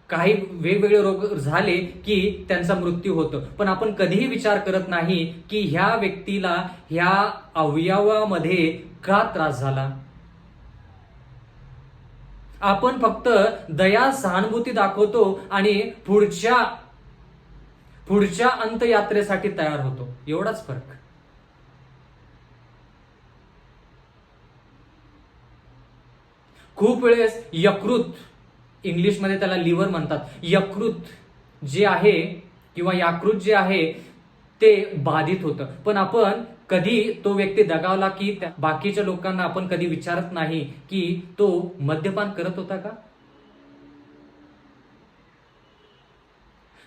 काही वेगवेगळे रोग झाले की त्यांचा मृत्यू होतो. पण आपण कधीही विचार करत नाही की ह्या व्यक्तीला ह्या अवयवामध्ये का त्रास झाला. आपण फक्त दया सहानुभूती दाखवतो आणि पुढच्या अंत्ययात्रेसाठी तयार होतो, एवढाच फरक. खूप वेळेस यकृत, इंग्लिशमध्ये त्याला लिव्हर म्हणतात, यकृत जे आहे किंवा यकृत जे आहे ते बाधित होतं. पण आपण कधी तो व्यक्ती दगावला की बाकीच्या लोकांना आपण कधी विचारत नाही की तो मद्यपान करत होता का.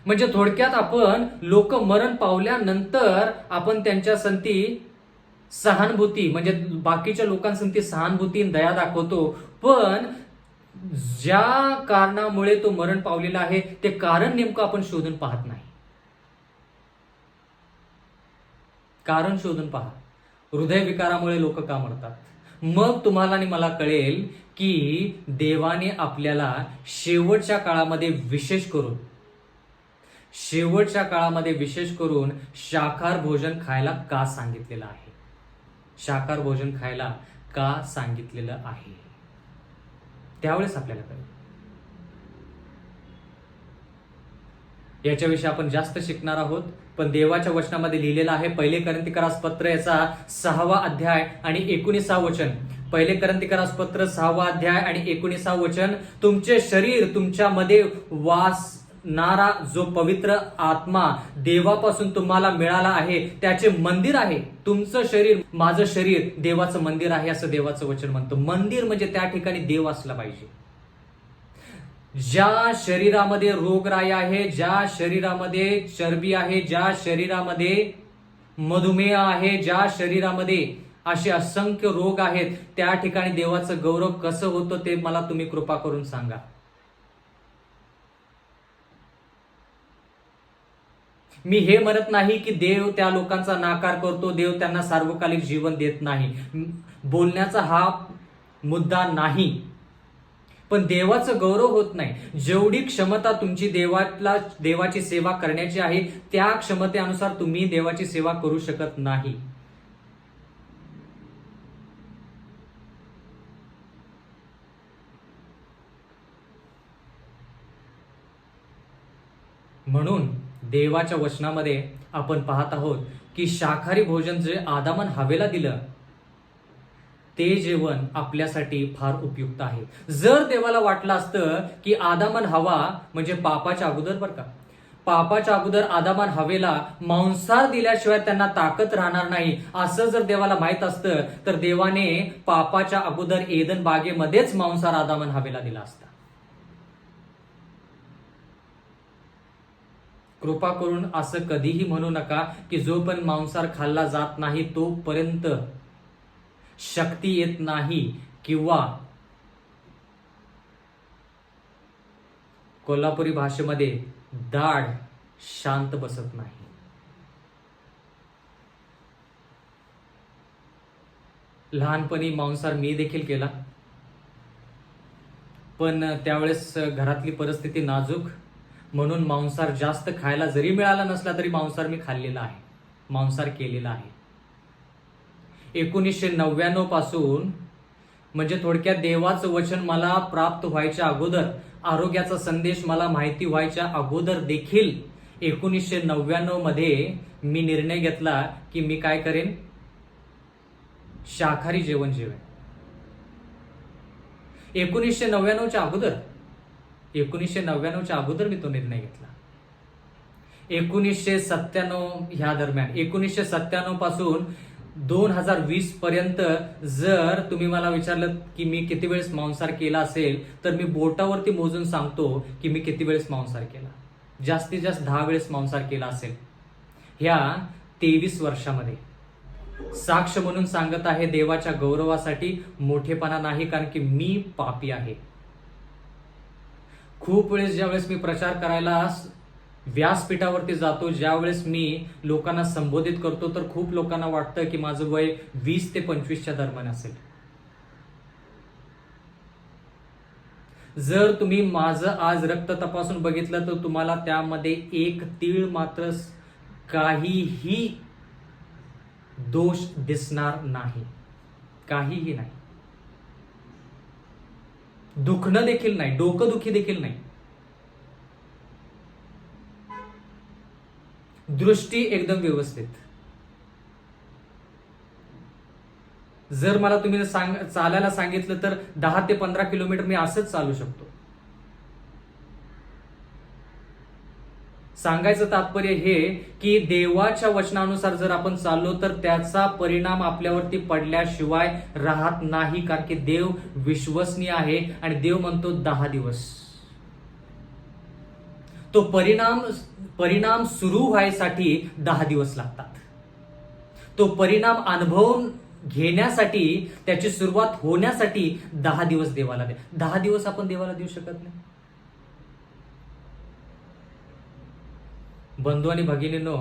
म्हणजे थोडक्यात आपण लोक मरण पावल्यानंतर आपण त्यांच्या संती सहानुभूती, म्हणजे बाकीच्या लोकांसंती सहानुभूती दया दाखवतो, पण ज्या कारणामुळे तो मरण पावलेला आहे ते कारण नेमकं आपण शोधून पाहत नाही. कारण शोधून पहा, हृदयविकारामुळे लोक का मरतात. मग तुम्हाला आणि मला कळेल की देवाने आपल्याला शेवटच्या काळामध्ये विशेष करून शाकाहार भोजन खायला का सांगितलेलं आहे. शाकाहार भोजन खायला का सांगितलेलं आहे त्यावेळेस आपल्याला कळेल. याच्याविषयी आपण जास्त शिकणार आहोत. पण देवाच्या वचनामध्ये लिहिलेलं आहे, 1 कोरिन्थिकरास पत्र याचा 6वा अध्याय आणि 19वा वचन. 1 कोरिन्थिकरास पत्र 6वा अध्याय आणि 19वा वचन. तुमचे शरीर, तुमच्यामध्ये वासणारा जो पवित्र आत्मा देवापासून तुम्हाला मिळाला आहे त्याचे मंदिर आहे. तुमचं शरीर, माझं शरीर देवाचं मंदिर आहे असं देवाचं वचन म्हणतं. मंदिर म्हणजे त्या ठिकाणी देव असला पाहिजे. ज्या शरीरामध्ये रोगराई आहे, ज्या शरीरामध्ये चरबी आहे, ज्या शरीरामध्ये मधुमेह आहे, ज्या शरीरामध्ये असे असंख्य रोग आहेत, त्या ठिकाणी देवाचं गौरव कसं होतं ते मला तुम्ही कृपा करून सांगा. मी हे म्हणत नाही की देव त्या लोकांचा नाकार करतो, देव त्यांना सार्वकालिक जीवन देत नाही, बोलण्याचा हा मुद्दा नाही. पण देवाचं गौरव होत नाही. जेवढी क्षमता तुमची देवाची सेवा करण्याची आहे त्या क्षमतेनुसार तुम्ही देवाची सेवा करू शकत नाही. म्हणून देवाच्या वचनामध्ये आपण पाहत आहोत की शाकाहारी भोजन जे आदामान हवेला दिलं ते जेवण आपल्यासाठी फार उपयुक्त आहे. जर देवाला वाटलं असतं की आदाम आणि हवा म्हणजे पापाच्या अगोदर बरं का, पापाच्या अगोदर आदाम आणि हवेला मांसाहार दिल्याशिवाय त्यांना ताकद राहणार नाही, असं जर देवाला माहित असतं तर देवाने पापाच्या अगोदर एदन बागेमध्येच मांसाहार आदाम आणि हवेला दिला असता. कृपा करून असं कधीही म्हणू नका की जोपर्यंत मांसाहार खाल्ला जात नाही तोपर्यंत शक्ती येत नाही, किंवा कोल्हापुरी भाषेमध्ये दाढ शांत बसत नाही. लहानपणी मांसाहार मी देखील केला, पण त्यावेळेस घरातली परिस्थिती नाजूक, म्हणून मांसाहार जास्त खायला जरी मिळाला नसला तरी मांसाहार मी खाल्लेला आहे, मांसाहार केलेला आहे. 1999 पासून, म्हणजे थोडक्यात देवाचं वचन मला प्राप्त व्हायच्या अगोदर, आरोग्याचा संदेश मला माहिती व्हायच्या अगोदर देखील 1999 मध्ये मी निर्णय घेतला की मी काय करेन, शाकाहारी जेवण जेवेन. 1999च्या अगोदर मी तो निर्णय घेतला. 1997 ह्या दरम्यान, 1997 पासून 2020 पर्यंत जर तुम्ही मला विचारलं की मी किती वेळेस मांसाहार केला असेल, तर मी बोटावरती मोजून सांगतो की मी किती वेळेस मांसाहार केला. जास्तीत जास्त 10 वेळेस मांसाहार केला असेल ह्या 23 वर्षामध्ये. साक्ष म्हणून सांगत आहे, देवाच्या गौरवासाठी, मोठेपणा नाही, कारण की मी पापी आहे. खूप वेळेस ज्यावेळेस मी प्रचार करायला व्यासपीठावरती जातो, ज्यावेळेस मी लोकांना संबोधित करतो, तर खूप लोकांना वाटतं की माझं वय 20 ते 25च्या दरम्यान असेल. जर तुम्ही माझं आज रक्त तपासून बघितलं तर तुम्हाला त्यामध्ये एक तीळ मात्र काहीही दोष दिसणार नाही, काहीही नाही. दुखणं देखील नाही, डोकंदुखी देखील नाही. दृष्टी एकदम व्यवस्थित. जर मला तुम्ही चालायला सांगितलं तर 10 ते 15 किलोमीटर मी असंच चालू शकतो. सांगायचं तात्पर्य हे की देवाच्या वचनानुसार जर आपण चाललो तर त्याचा परिणाम आपल्यावरती पडल्याशिवाय राहत नाही, कारण की देव विश्वसनीय आहे आणि देव म्हणतो 10 दिवस. तो परिणाम सुरू व्हायसाठी 10 दिवस लागतात. तो परिणाम अनुभवून घेण्यासाठी, त्याची सुरुवात होण्यासाठी 10 दिवस देवाला द्या. 10 दिवस आपण देवाला देऊ शकत नाही. बंधू आणि भगिनींनो,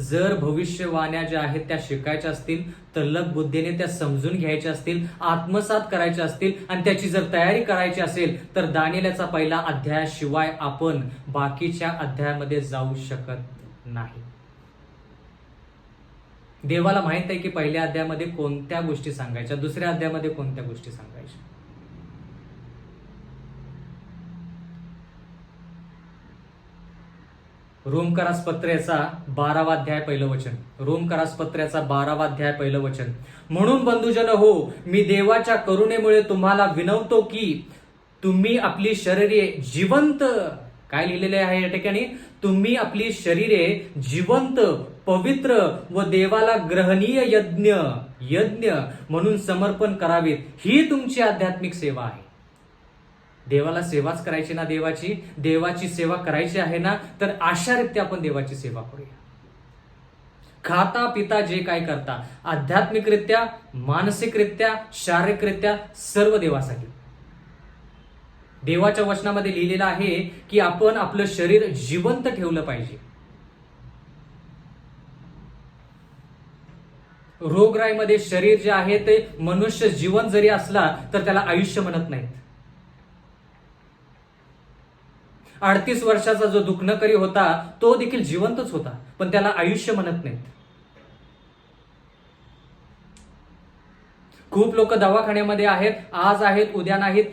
जर भविष्यवाण्या ज्या आहेत त्या शिकायच्या असतील, तल्लख बुद्धीने त्या समजून घ्यायच्या असतील, आत्मसात करायच्या असतील आणि त्याची जर तयारी करायची असेल तर दानिएलचा पहिला अध्यायाशिवाय आपण बाकीच्या अध्यायामध्ये जाऊ शकत नाही. देवाला माहित आहे की पहिल्या अध्यायामध्ये कोणत्या गोष्टी सांगायच्या, दुसऱ्या अध्यायामध्ये कोणत्या गोष्टी सांगायच्या. रोमकरासपत्र्याचा 12वा अध्याय पहिलं वचन. रोमकरासपत्र्याचा 12वा अध्याय पहिलं वचन. म्हणून बंधुजन हो, मी देवाच्या करुणेमुळे तुम्हाला विनवतो की तुम्ही आपली शरीरे जिवंत, काय लिहिलेले आहे या ठिकाणी, तुम्ही आपली शरीरे जिवंत, पवित्र व देवाला ग्रहणीय यज्ञ म्हणून समर्पण करावीत, ही तुमची आध्यात्मिक सेवा आहे. देवाला सेवाच करायची ना, देवाची सेवा करायची आहे ना, तर अशा रीत्या आपण देवाची सेवा करूया. खाता पिता जे काय करता, आध्यात्मिकरित्या, मानसिकरित्या, शारीरिकरित्या, सर्व देवासाठी. देवाच्या वचनामध्ये लिहिलेलं आहे की आपण आपलं शरीर जिवंत ठेवलं पाहिजे. रोगराईमध्ये शरीर जे आहे ते, मनुष्य जिवंत जरी असला तर त्याला आयुष्य म्हणत नाहीत. 38 वर्षाचा जो दुखणकरी होता तो देखील जिवंतच होता, पण त्याला आयुष्य म्हणत नाहीत. खूप लोक दवाखान्यामध्ये आहेत, आज आहेत उद्या नाहीत,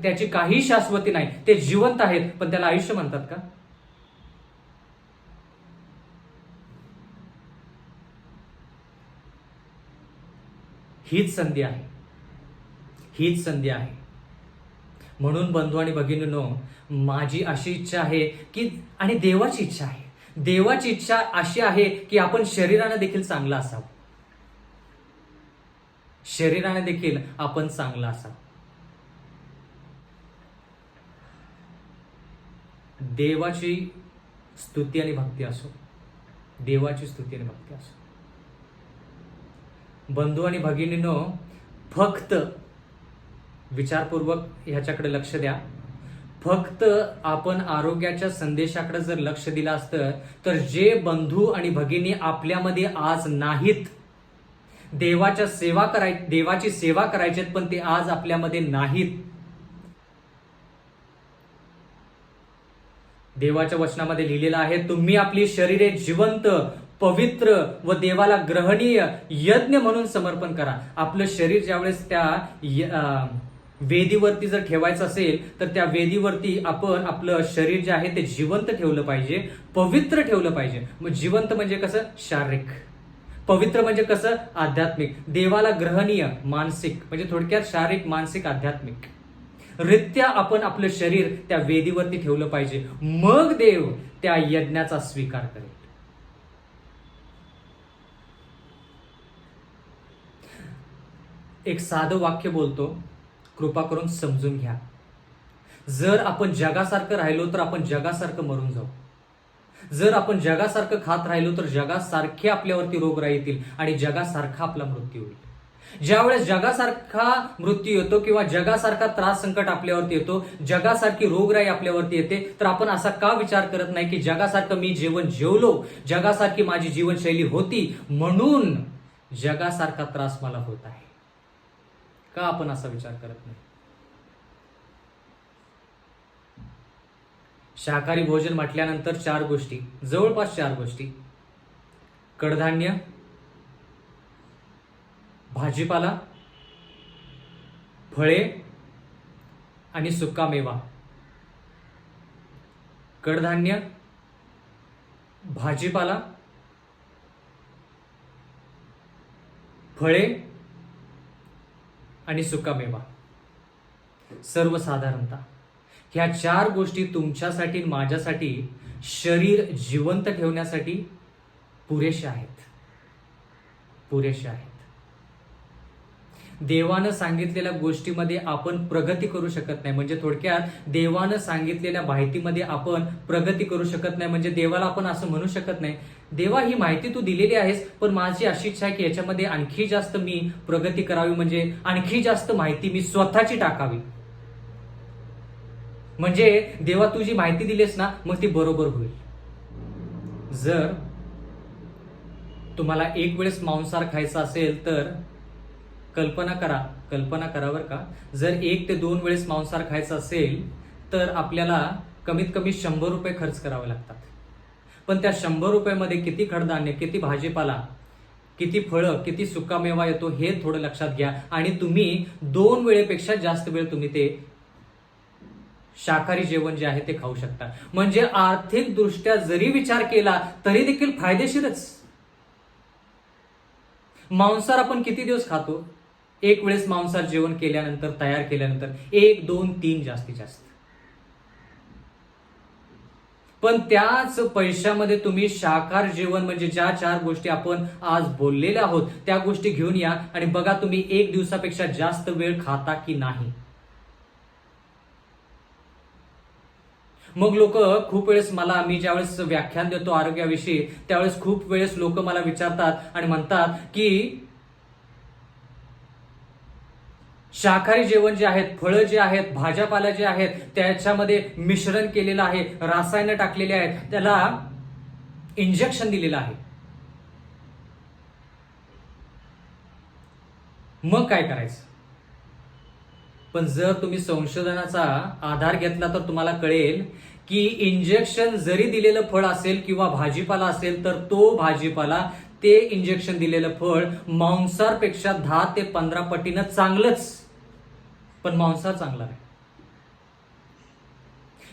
त्याची काही शाश्वती नाही. ते जिवंत आहेत पण त्याला आयुष्य म्हणतात का? हीच संधी आहे. हीच संधी आहे. म्हणून बंधू आणि भगिनींनो, माझी अशी इच्छा आहे की, आणि देवाची इच्छा आहे, देवाची इच्छा अशी आहे की आपण शरीराने देखील चांगलं असावं, शरीराने देखील आपण चांगलं असावं. देवाची स्तुती आणि भक्ती असो, देवाची स्तुती आणि भक्ती असो. बंधू आणि भगिनींनो, फक्त विचारपूर्वक ह्याच्याकडे लक्ष द्या. फक्त आपण आरोग्याच्या संदेशाकडे जर लक्ष दिलं असतं तर जे बंधू आणि भगिनी आपल्यामध्ये आज नाहीत, देवाची सेवा करायची पण ते आज आपल्यामध्ये नाहीत. देवाच्या वचनामध्ये लिहिलेलं आहे, तुम्ही आपली शरीरे जिवंत, पवित्र व देवाला ग्रहणीय यज्ञ म्हणून समर्पण करा. आपलं शरीर ज्यावेळेस त्या वेदीवरती जर ठेवायचं असेल तर त्या वेदीवरती आपण आपलं शरीर जे आहे ते जिवंत ठेवलं पाहिजे, पवित्र ठेवलं पाहिजे. मग जिवंत म्हणजे कसं? शारीरिक. पवित्र म्हणजे कसं? आध्यात्मिक. देवाला ग्रहणीय मानसिक, म्हणजे थोडक्यात शारीरिक, मानसिक, आध्यात्मिक रित्या आपण आपलं शरीर त्या वेदीवरती ठेवलं पाहिजे. मग देव त्या यज्ञाचा स्वीकार करेल. एक साधं वाक्य बोलतो, कृपा करून समजून घ्या. जर आपण जगासारखं राहिलो तर आपण जगासारखं मरून जाऊ. जर आपण जगासारखं खात राहिलो तर जगासारखे आपल्यावरती रोगराई येतील आणि जगासारखा आपला मृत्यू होईल. ज्यावेळेस जगासारखा मृत्यू येतो किंवा जगासारखा त्रास संकट आपल्यावरती येतो, जगासारखी रोगराई आपल्यावरती येते, तर आपण असा का विचार करत नाही की जगासारखं मी जेवण जेवलो, जगासारखी माझी जीवनशैली होती म्हणून जगासारखा त्रास मला होत आहे? का आपण असा विचार करत नाही? शाकाहारी भोजन म्हटल्यानंतर 4 गोष्टी, जवळपास 4 गोष्टी: कडधान्य, भाजीपाला, फळे आणि सुका मेवा. कडधान्य, भाजीपाला, फळे आणि सुका मेवा. सर्वसाधारणतः ह्या 4 गोष्टी तुमच्यासाठी, माझ्यासाठी, शरीर जिवंत ठेवण्यासाठी पुरेशा आहेत, पुरेशा आहेत. देवानं सांगितलेल्या गोष्टीमध्ये आपण प्रगती करू शकत नाही, म्हणजे थोडक्यात देवानं सांगितलेल्या माहितीमध्ये आपण प्रगती करू शकत नाही. म्हणजे देवाला आपण असं म्हणू शकत नाही, देवा ही माहिती तू दिलेली आहेस, पण माझी अशी इच्छा आहे की याच्यामध्ये आणखी जास्त मी प्रगती करावी, म्हणजे आणखी जास्त माहिती मी स्वतःची टाकावी. म्हणजे देवा तू जी माहिती दिलीस ना, मग ती बरोबर होईल. जर तुम्हाला एक वेळेस मांसाहार खायचा असेल तर कल्पना करा बरं का, जर 1 ते 2 वेळेस मांसाहार खायचा असेल तर आपल्याला कमीत कमी 100 रुपये खर्च करावे लागतात. पण त्या 100 रुपयामध्ये किती कडधान्य, किती भाजीपाला, किती फळं, किती सुकामेवा येतो हे थोडं लक्षात घ्या. आणि तुम्ही 2 वेळेपेक्षा जास्त वेळ तुम्ही ते शाकाहारी जेवण जे आहे ते खाऊ शकता. म्हणजे आर्थिक दृष्ट्या जरी विचार केला तरी देखील फायदेशीरच. मांसाहार आपण किती दिवस खातो? 1 वेळेस मांसाहार जेवण केल्यानंतर, तयार केल्यानंतर 1, 2, 3 जास्तीत जास्त. पण त्याच पैशामध्ये तुम्ही शाकाहार जेवण, म्हणजे ज्या 4 गोष्टी आपण आज बोललेल्या आहोत त्या गोष्टी घेऊन या आणि बघा तुम्ही 1 दिवसापेक्षा जास्त वेळ खाता की नाही. मग लोक खूप वेळेस मी ज्यावेळेस व्याख्यान देतो आरोग्याविषयी, त्यावेळेस खूप वेळेस लोक मला विचारतात आणि म्हणतात की शाकाहारी जेवण जे आहेत, फळं जे आहेत, भाज्यापाला जे आहेत, त्याच्यामध्ये मिश्रण केलेलं आहे, रसायनं टाकलेले आहेत, त्याला इंजेक्शन दिलेलं आहे, मग काय करायचं? पण जर तुम्ही संशोधनाचा आधार घेतला तर तुम्हाला कळेल की इंजेक्शन जरी दिलेलं फळ असेल किंवा भाजीपाला असेल तर तो भाजीपाला, ते इंजेक्शन दिलेलं फळ मांसाहारपेक्षा 10 ते 15 पटीनं चांगलंच, पण मांसाहार चांगला आहे.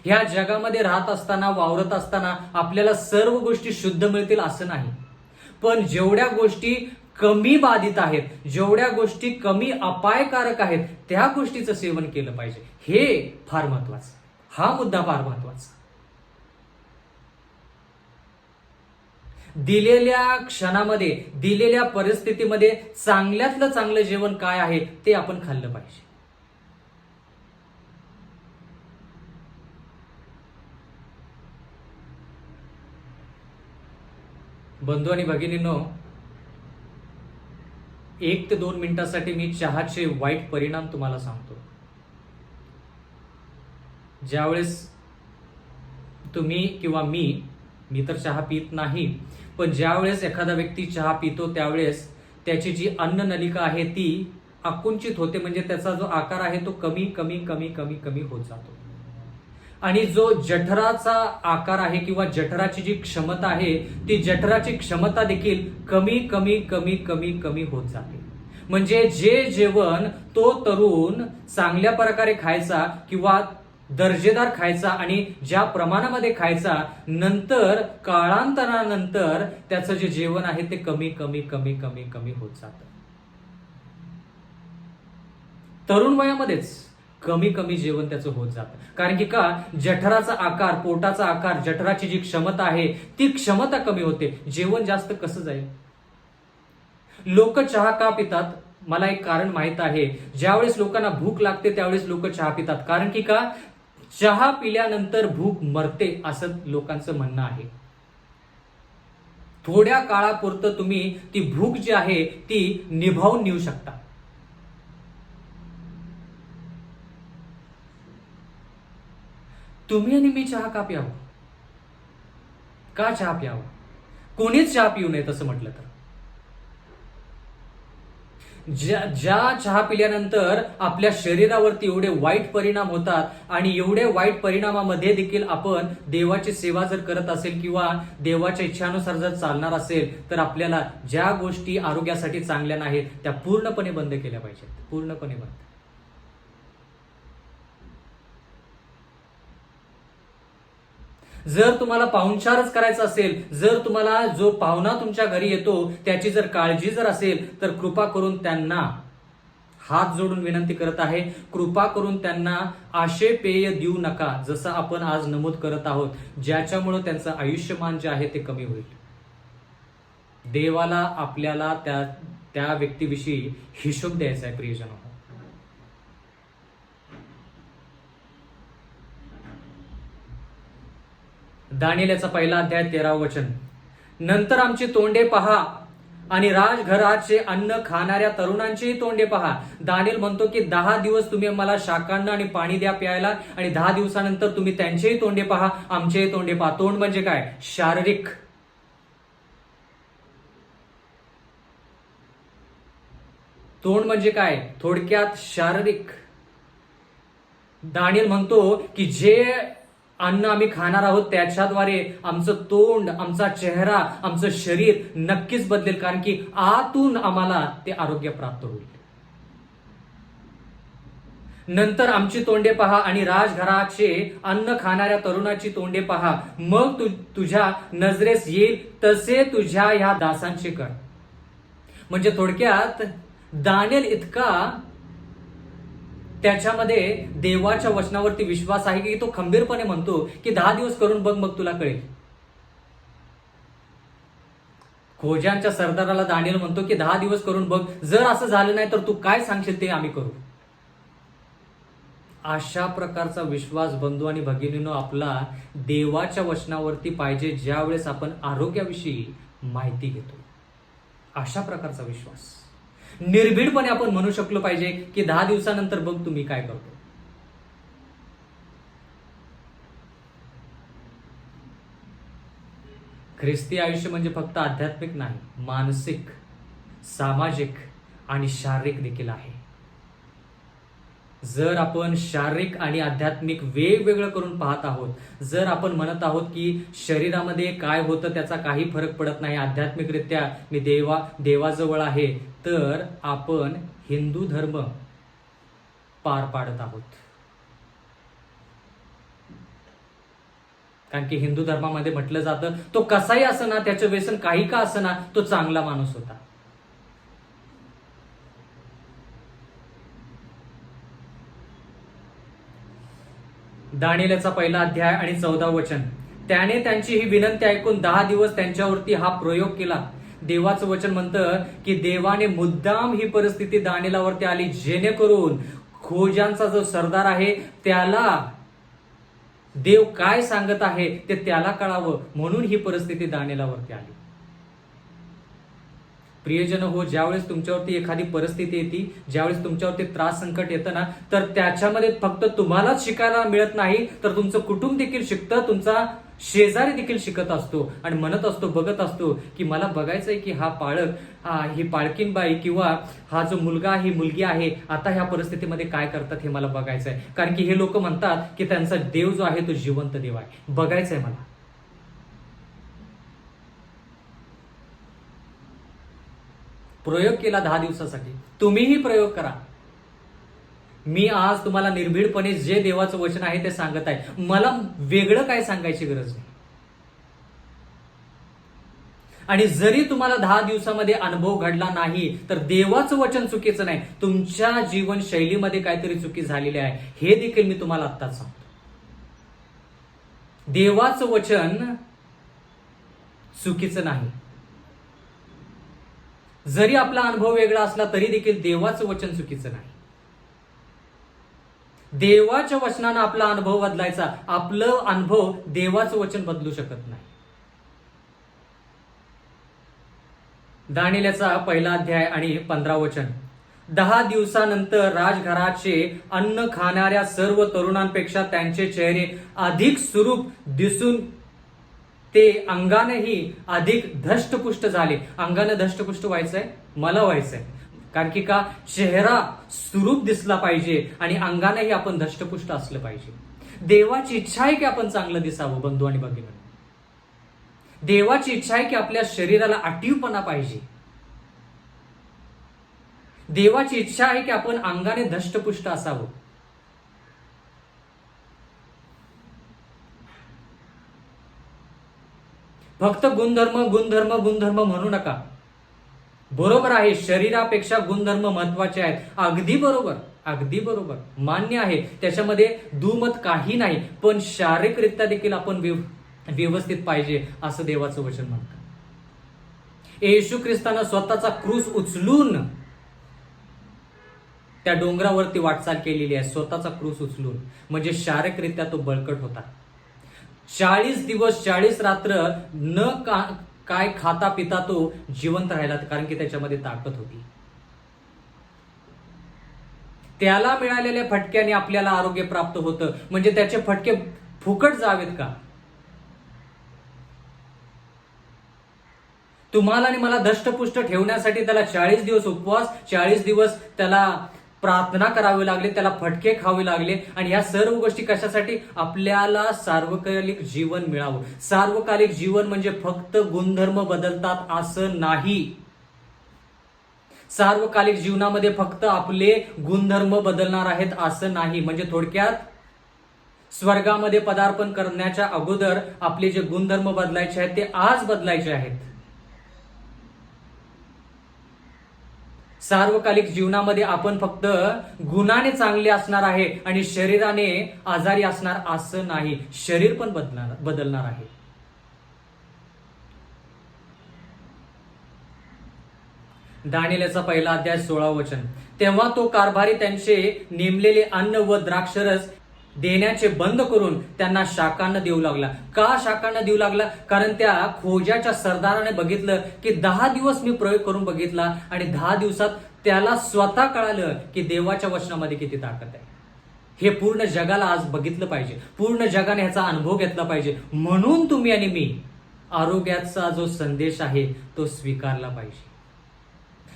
ह्या जगामध्ये राहत असताना, वावरत असताना आपल्याला सर्व गोष्टी शुद्ध मिळतील असं नाही, पण जेवढ्या गोष्टी कमी बाधित आहेत, जेवढ्या गोष्टी कमी अपायकारक आहेत, त्या गोष्टीचं सेवन केलं पाहिजे. हे फार महत्वाचं, हा मुद्दा फार महत्वाचा. दिलेल्या क्षणामध्ये, दिलेल्या परिस्थितीमध्ये चांगल्यातलं चांगलं जेवण काय आहे ते आपण खाल्लं पाहिजे. बंधू आणि भगिनींनो, 1 ते 2 मिनिटासाठी मी चहाचे वाईट परिणाम तुम्हाला सांगतो. ज्यावेळेस तुम्ही किंवा मी तर चहा पित नाही, पण ज्यावेळेस एखादा व्यक्ती चहा पितो त्यावेळेस त्याची जी अन्न नलिका आहे ती आकुंचित होते, म्हणजे त्याचा जो आकार आहे तो कमी कमी कमी कमी कमी होत जातो. आणि जो जठराचा आकार आहे किंवा जठराची जी क्षमता आहे ती जठराची क्षमता देखील कमी कमी कमी कमी कमी होत जाते. म्हणजे जे जेवण तो तरुण चांगल्या प्रकारे खायचा किंवा दर्जेदार खायचा आणि ज्या प्रमाणामध्ये खायचा, नंतर काळांतरानंतर त्याचं जे जेवण आहे ते कमी कमी कमी कमी कमी होत जातं. तरुण वयामध्येच कमी कमी जेवण त्याचं होत जातं. कारण की का, जठराचा आकार, पोटाचा आकार, जठराची जी क्षमता आहे ती क्षमता कमी होते. जेवण जास्त कसं जाईल? लोक चहा का पितात? मला एक कारण माहित आहे. ज्यावेळेस लोकांना भूक लागते त्यावेळेस लोक चहा पितात. कारण की का, चहा पिल्यानंतर भूक मरते असं लोकांचं म्हणणं आहे. थोड्या काळापुरतं तुम्ही ती भूक जी आहे ती निभावून नेऊ शकता. तुम्ही आणि मी चहा का प्यावं? का चहा प्यावं? कोणीच चहा पिऊ नये तसं म्हटलं तर. ज्या चहा पिल्यानंतर आपल्या शरीरावरती एवढे वाईट परिणाम होतात आणि एवढे वाईट परिणामामध्ये देखील आपण देवाची सेवा जर करत असेल किंवा देवाच्या इच्छानुसार जर चालणार असेल तर आपल्याला ज्या गोष्टी आरोग्यासाठी चांगल्या नाहीत त्या पूर्णपणे बंद केल्या पाहिजेत. पूर्णपणे बंद. जर तुम्हाला पाहुणचारच करायचा असेल, जर तुम्हाला जो पाहुणा तुमच्या घरी येतो त्याची जर काळजी जर असेल तर कृपा करून त्यांना हात जोडून विनंती करत आहे, कृपा करून त्यांना असे पेय देऊ नका जसं आपण आज नमूद करत आहोत, ज्याच्यामुळे त्यांचं आयुष्यमान जे आहे ते कमी होईल. देवाला आपल्याला त्या व्यक्तीविषयी हिशोब द्यायचा आहे प्रियजन. दानिएल याचा 1 अध्याय 13 वचन. नंतर आमची तोंडे पहा आणि राजघराचे अन्न खाणाऱ्या तरुणांचीही तोंडे पहा. दानिएल म्हणतो की 10 दिवस तुम्ही मला शाकान्न आणि पाणी द्या प्यायला आणि 10 दिवसानंतर तुम्ही त्यांचेही तोंडे पहा, आमचेही तोंडे पहा. तोंड म्हणजे काय? शारीरिक. तोंड म्हणजे काय? थोडक्यात शारीरिक. दानिएल म्हणतो की जे अन्न आम्ही खाणार आहोत त्याच्याद्वारे आमचं तोंड, आमचा चेहरा, आमचं शरीर नक्कीच बदलेल, कारण की आतून आम्हाला ते आरोग्य प्राप्त होईल. नंतर आमची तोंडे पहा आणि राजघराचे अन्न खाणाऱ्या तरुणाची तोंडे पहा, मग तुझ्या नजरेस येईल तसे तुझ्या ह्या दासांचे कर. म्हणजे थोडक्यात दानिएल इतका त्याच्यामध्ये देवाच्या वचनावरती विश्वास आहे की तो खंबीरपणे म्हणतो की 10 दिवस करून बघ, मग तुला कळेल. खोज्यांच्या सरदाराला दानिएल म्हणतो की 10 दिवस करून बघ, जर असं झालं नाही तर तू काय सांगशील ते आम्ही करू. अशा प्रकारचा विश्वास बंधू आणि भगिनींनो आपला देवाच्या वचनावरती पाहिजे ज्यावेळेस आपण आरोग्याविषयी माहिती घेतो. अशा प्रकारचा विश्वास निर्भीडपणे आपण म्हणू शकलो पाहिजे की 10 दिवसानंतर बघ तुम्ही काय करतो. ख्रिस्ती आयुष्य म्हणजे फक्त आध्यात्मिक नाही, मानसिक, सामाजिक आणि शारीरिक देखील आहे. जर आपण शारीरिक आणि आध्यात्मिक वेगवेगळं करून पाहत आहोत, जर आपण म्हणत आहोत की शरीरामध्ये काय होतं त्याचा काही फरक पडत नाही, आध्यात्मिकरित्या मी देवाजवळ आहे, तर आपण हिंदू धर्म पार पाडत आहोत. कारण की हिंदू धर्मामध्ये म्हटलं जातं तो कसाही असना, त्याचं व्यसन काही का असना, तो चांगला माणूस होता. दानिएलचा पहिला अध्याय आणि 14 वचन. त्याने त्यांची ही विनंती ऐकून 10 दिवस त्यांच्यावरती हा प्रयोग केला. देवाचं वचन म्हणतं की देवाने मुद्दाम ही परिस्थिती दानिएलावरती आली, जेणेकरून खोजांचा जो सरदार आहे त्याला देव काय सांगत आहे ते त्याला कळावं, म्हणून ही परिस्थिती दानिएलावरती आली. प्रियजन हो, ज्यावेळेस तुमच्यावरती एखादी परिस्थिती येते, ज्यावेळेस तुमच्यावरती त्रास संकट येतं ना, तर त्याच्यामध्ये फक्त तुम्हालाच शिकायला मिळत नाही, तर तुमचं कुटुंब देखील शिकतं, तुमचा शेजारी देखील शिकत असतो आणि म्हणत असतो, बघत असतो की मला बघायचंय की हा पाळक, ही पाळकीनबाई किंवा हा जो मुलगा, ही मुलगी आहे, आता ह्या परिस्थितीमध्ये काय करतात हे मला बघायचंय. कारण की हे लोक म्हणतात की त्यांचा देव जो आहे तो जिवंत देव आहे, बघायचंय मला. प्रयोग केला 10 दिवसासाठी. तुम्हीही प्रयोग करा. मी आज तुम्हाला निर्भीडपणे जे देवाचं वचन आहे ते सांगत आहे. मला वेगळं काय सांगायची गरज नाही. आणि जरी तुम्हाला 10 दिवसामध्ये अनुभव घडला नाही, तर देवाचं वचन चुकीचं नाही, तुमच्या जीवनशैलीमध्ये काहीतरी चुकी झालेली आहे हे देखील मी तुम्हाला आत्ताच सांगतो. देवाचं वचन चुकीचं नाही. जरी आपला अनुभव वेगळा असला तरी देखील देवाचं वचन चुकीचं नाही. देवाच्या वचनानं आपला अनुभव बदलायचा. आपलं अनुभव देवाचं वचन बदलू शकत नाही. दानिएलचा पहिला अध्याय आणि 15 वचन. 10 दिवसानंतर राजघराचे अन्न खाणाऱ्या सर्व तरुणांपेक्षा त्यांचे चेहरे अधिक सुरूप दिसून ते अंगानेही अधिक धष्टपुष्ट झाले. अंगाने धष्टपुष्ट व्हायचंय, मला व्हायचंय. कारण की का, चेहरा सुरूप दिसला पाहिजे आणि अंगानेही आपण धष्टपुष्ट असलं पाहिजे. देवाची इच्छा आहे की आपण चांगलं दिसावं. बंधू आणि भगिनी, देवाची इच्छा आहे की आपल्या शरीराला अटीवपणा पाहिजे. देवाची इच्छा आहे की आपण अंगाने धष्टपुष्ट असावं. फक्त गुणधर्म गुणधर्म गुणधर्म म्हणू नका. बरोबर आहे, शरीरापेक्षा गुणधर्म महत्वाचे आहेत. अगदी बरोबर, अगदी बरोबर, मान्य आहे, त्याच्यामध्ये दुमत काही नाही. पण शारीरिकरित्या देखील आपण व्यवस्थित पाहिजे असं देवाचं वचन म्हणतं. येशू ख्रिस्तानं स्वतःचा क्रूस उचलून त्या डोंगरावरती वाटचाल केलेली आहे. स्वतःचा क्रूस उचलून, म्हणजे शारीरिकरित्या तो बळकट होता. 40 दिवस 40 रात्र न काय खाता पिता तो जिवंत राहिला, कारण की त्याच्यामध्ये ताकद होती. त्याला मिळालेल्या फटक्याने आपल्याला आरोग्य प्राप्त होतं. म्हणजे त्याचे फटके फुकट जावेत का? तुम्हाला आणि मला धष्टपुष्ट ठेवण्यासाठी त्याला 40 दिवस उपवास, 40 दिवस त्याला प्रार्थना करावी लागली, त्याला फटके खावे लागले. आणि या सर्व गोष्टी कशासाठी? आपल्याला सार्वकालिक जीवन मिळावं. सार्वकालिक जीवन म्हणजे फक्त गुणधर्म बदलतात असं नाही. सार्वकालिक जीवनामध्ये फक्त आपले गुणधर्म बदलणार आहेत असं नाही. म्हणजे थोडक्यात स्वर्गामध्ये पदार्पण करण्याच्या अगोदर आपले जे गुणधर्म बदलायचे आहेत ते आज बदलायचे आहेत. सार्वकालिक जीवनामध्ये आपण फक्त गुणाने चांगले असणार आहे आणि शरीराने आजारी असणार असं नाही. शरीर पण बदलणार आहे. दानिएलचा पहिला अध्याय 16 वचन. तेव्हा तो कारभारी त्यांचे नेमलेले अन्न व द्राक्षरस देण्याचे बंद करून त्यांना शाकान्न देऊ लागला. का शाकान्न देऊ लागला? कारण त्या खोजाच्या सरदाराने बघितलं की 10 दिवस मी प्रयोग करून बघितला आणि 10 दिवसात त्याला स्वतः कळालं की देवाच्या वचनामध्ये किती ताकद आहे. हे पूर्ण जगाला आज बघितलं पाहिजे. पूर्ण जगाने ह्याचा अनुभव घेतला पाहिजे. म्हणून तुम्ही आणि मी आरोग्याचा जो संदेश आहे तो स्वीकारला पाहिजे.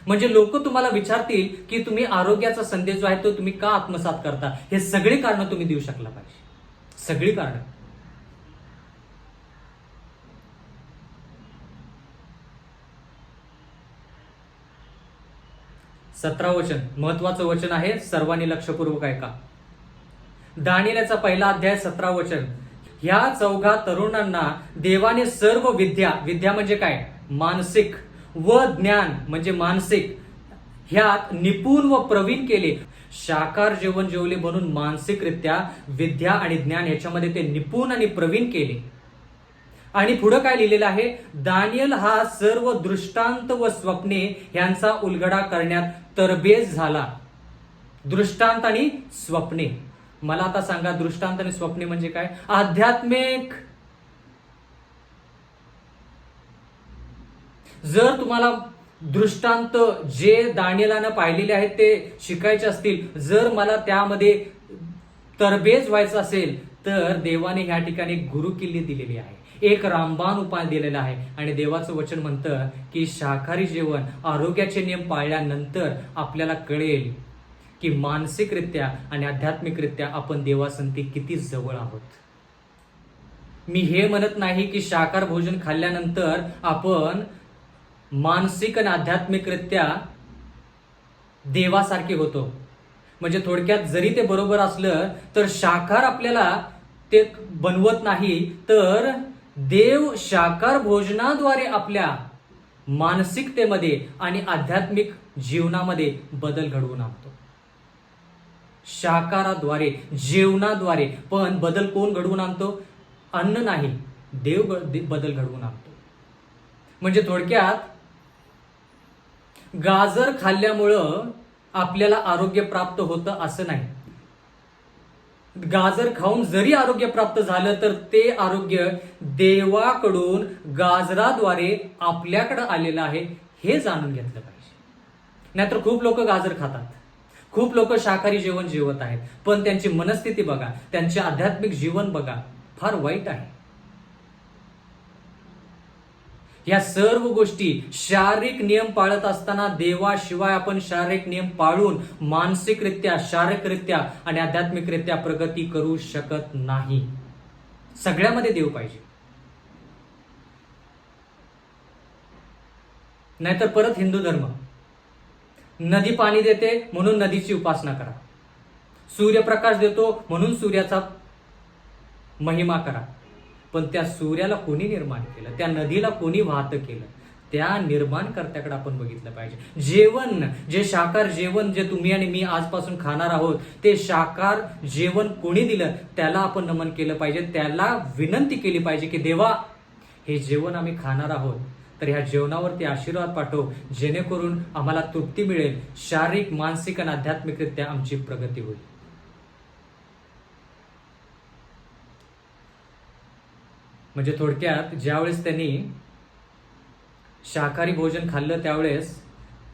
म्हणजे लोक तुम्हाला विचारतील की तुम्ही आरोग्याचा संदेश जो आहे तो तुम्ही का आत्मसात करता. हे सगळी कारणं तुम्ही देऊ शकला पाहिजे. सगळी कारणं. सतरा वचन महत्वाचं वचन आहे, सर्वांनी लक्षपूर्वक ऐका. दानिएलचा पहिला अध्याय 17 वचन. ह्या 4 तरुणांना देवाने सर्व विद्या, विद्या म्हणजे काय? मानसिक, व ज्ञान म्हणजे मानसिक, ह्यात निपुण व प्रवीण केले. शाकाहार जेवण जेवले म्हणून मानसिकरित्या विद्या आणि ज्ञान याच्यामध्ये ते निपुण आणि प्रवीण केले. आणि पुढे काय लिहिलेलं आहे, दानियल हा सर्व दृष्टांत व स्वप्ने यांचा उलगडा करण्यात तरबेज झाला. दृष्टांत आणि स्वप्ने. मला आता सांगा, दृष्टांत आणि स्वप्ने म्हणजे काय? आध्यात्मिक. जर तुम्हाला दृष्टांत जे दानियेलानं पाहिलेले आहेत ते शिकायचे असतील, जर मला त्यामध्ये तरबेज व्हायचं असेल, तर देवाने ह्या ठिकाणी गुरुकिल्ली दिलेली आहे, एक रामबाण उपाय दिलेला आहे. आणि देवाचं वचन म्हणतं की शाकाहारी जेवण, आरोग्याचे नियम पाळल्यानंतर आपल्याला कळेल की मानसिकरित्या आणि आध्यात्मिकरित्या आपण देवासंती किती जवळ आहोत. मी हे म्हणत नाही की शाकाहार भोजन खाल्ल्यानंतर आपण मानसिक आणि आध्यात्मिकरित्या देवासारखे होतो. म्हणजे थोडक्यात जरी ते बरोबर असलं तर शाकाहार आपल्याला ते बनवत नाही, तर देव शाकाहार भोजनाद्वारे आपल्या मानसिकतेमध्ये आणि आध्यात्मिक जीवनामध्ये बदल घडवून आणतो. शाकाहाराद्वारे, जेवणाद्वारे. पण बदल कोण घडवून आणतो? अन्न नाही, देव बदल घडवून आणतो. म्हणजे थोडक्यात गाजर खाल्ल्यामुळं आपल्याला आरोग्य प्राप्त होतं असं नाही. गाजर खाऊन जरी आरोग्य प्राप्त झालं तर ते आरोग्य देवाकडून गाजराद्वारे आपल्याकडे आलेलं आहे, हे जाणून घेतलं पाहिजे. नाहीतर खूप लोक गाजर खातात, खूप लोक शाकाहारी जेवण जेवत आहेत, पण त्यांची मनस्थिती बघा, त्यांचे आध्यात्मिक जीवन बघा, फार वाईट आहे. या सर्व गोष्टी शारीरिक नियम पाळत असताना देवाशिवाय आपण शारीरिक नियम पाळून मानसिकरित्या, शारीरिकरित्या आणि आध्यात्मिकरित्या प्रगती करू शकत नाही. सगळ्यामध्ये देव पाहिजे. नाहीतर परत हिंदू धर्म, नदी पाणी देते म्हणून नदीची उपासना करा, सूर्यप्रकाश देतो म्हणून सूर्याचा महिमा करा. पण त्या सूर्याला कोणी निर्माण केलं? त्या नदीला कोणी वाहत केलं? त्या निर्माणकर्त्याकडे आपण बघितलं पाहिजे. जेवण, जे शाकाहार जेवण जे तुम्ही आणि मी आजपासून खाणार आहोत, ते शाकाहार जेवण कोणी दिलं त्याला आपण नमन केलं पाहिजे. त्याला विनंती केली पाहिजे की देवा, हे जेवण आम्ही खाणार आहोत, तर ह्या जेवणावरती आशीर्वाद पाठव, जेणेकरून आम्हाला तृप्ती मिळेल, शारीरिक, मानसिक आणि आध्यात्मिकरित्या आमची प्रगती होईल. म्हणजे थोडक्यात ज्यावेळेस त्यांनी शाकाहारी भोजन खाल्लं त्यावेळेस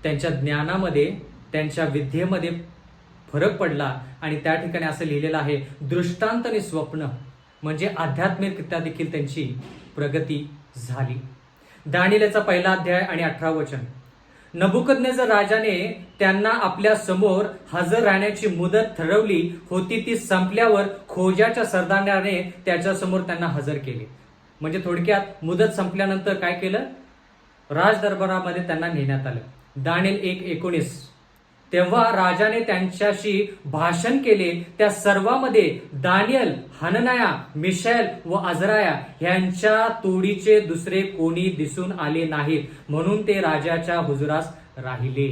त्यांच्या ज्ञानामध्ये, त्यांच्या विद्येमध्ये फरक पडला. आणि त्या ठिकाणी असं लिहिलेलं आहे, दृष्टांत आणि स्वप्न म्हणजे आध्यात्मिकरित्या देखील त्यांची प्रगती झाली. दानियेलचा 1 अध्याय आणि 18 वचन. नबुकदनेझर राजाने त्यांना आपल्या समोर हजर राहण्याची मुदत ठरवली होती, ती संपल्यावर खोजाच्या सरदाराने त्याच्या समोर त्यांना हजर केले. म्हणजे थोडक्यात मुदत संपल्यानंतर काय केलं? राजदरबारामध्ये त्यांना नेण्यात आलं. दानियेल 1:19. तेव्हा राजाने त्यांच्याशी भाषण केले. त्या सर्वांमध्ये दानियेल, हननाया, मिशाएल व अजराया यांच्या तोडीचे दुसरे कोणी दिसून आले नाहीत, म्हणून ते राजाच्या हुजुरास राहिले.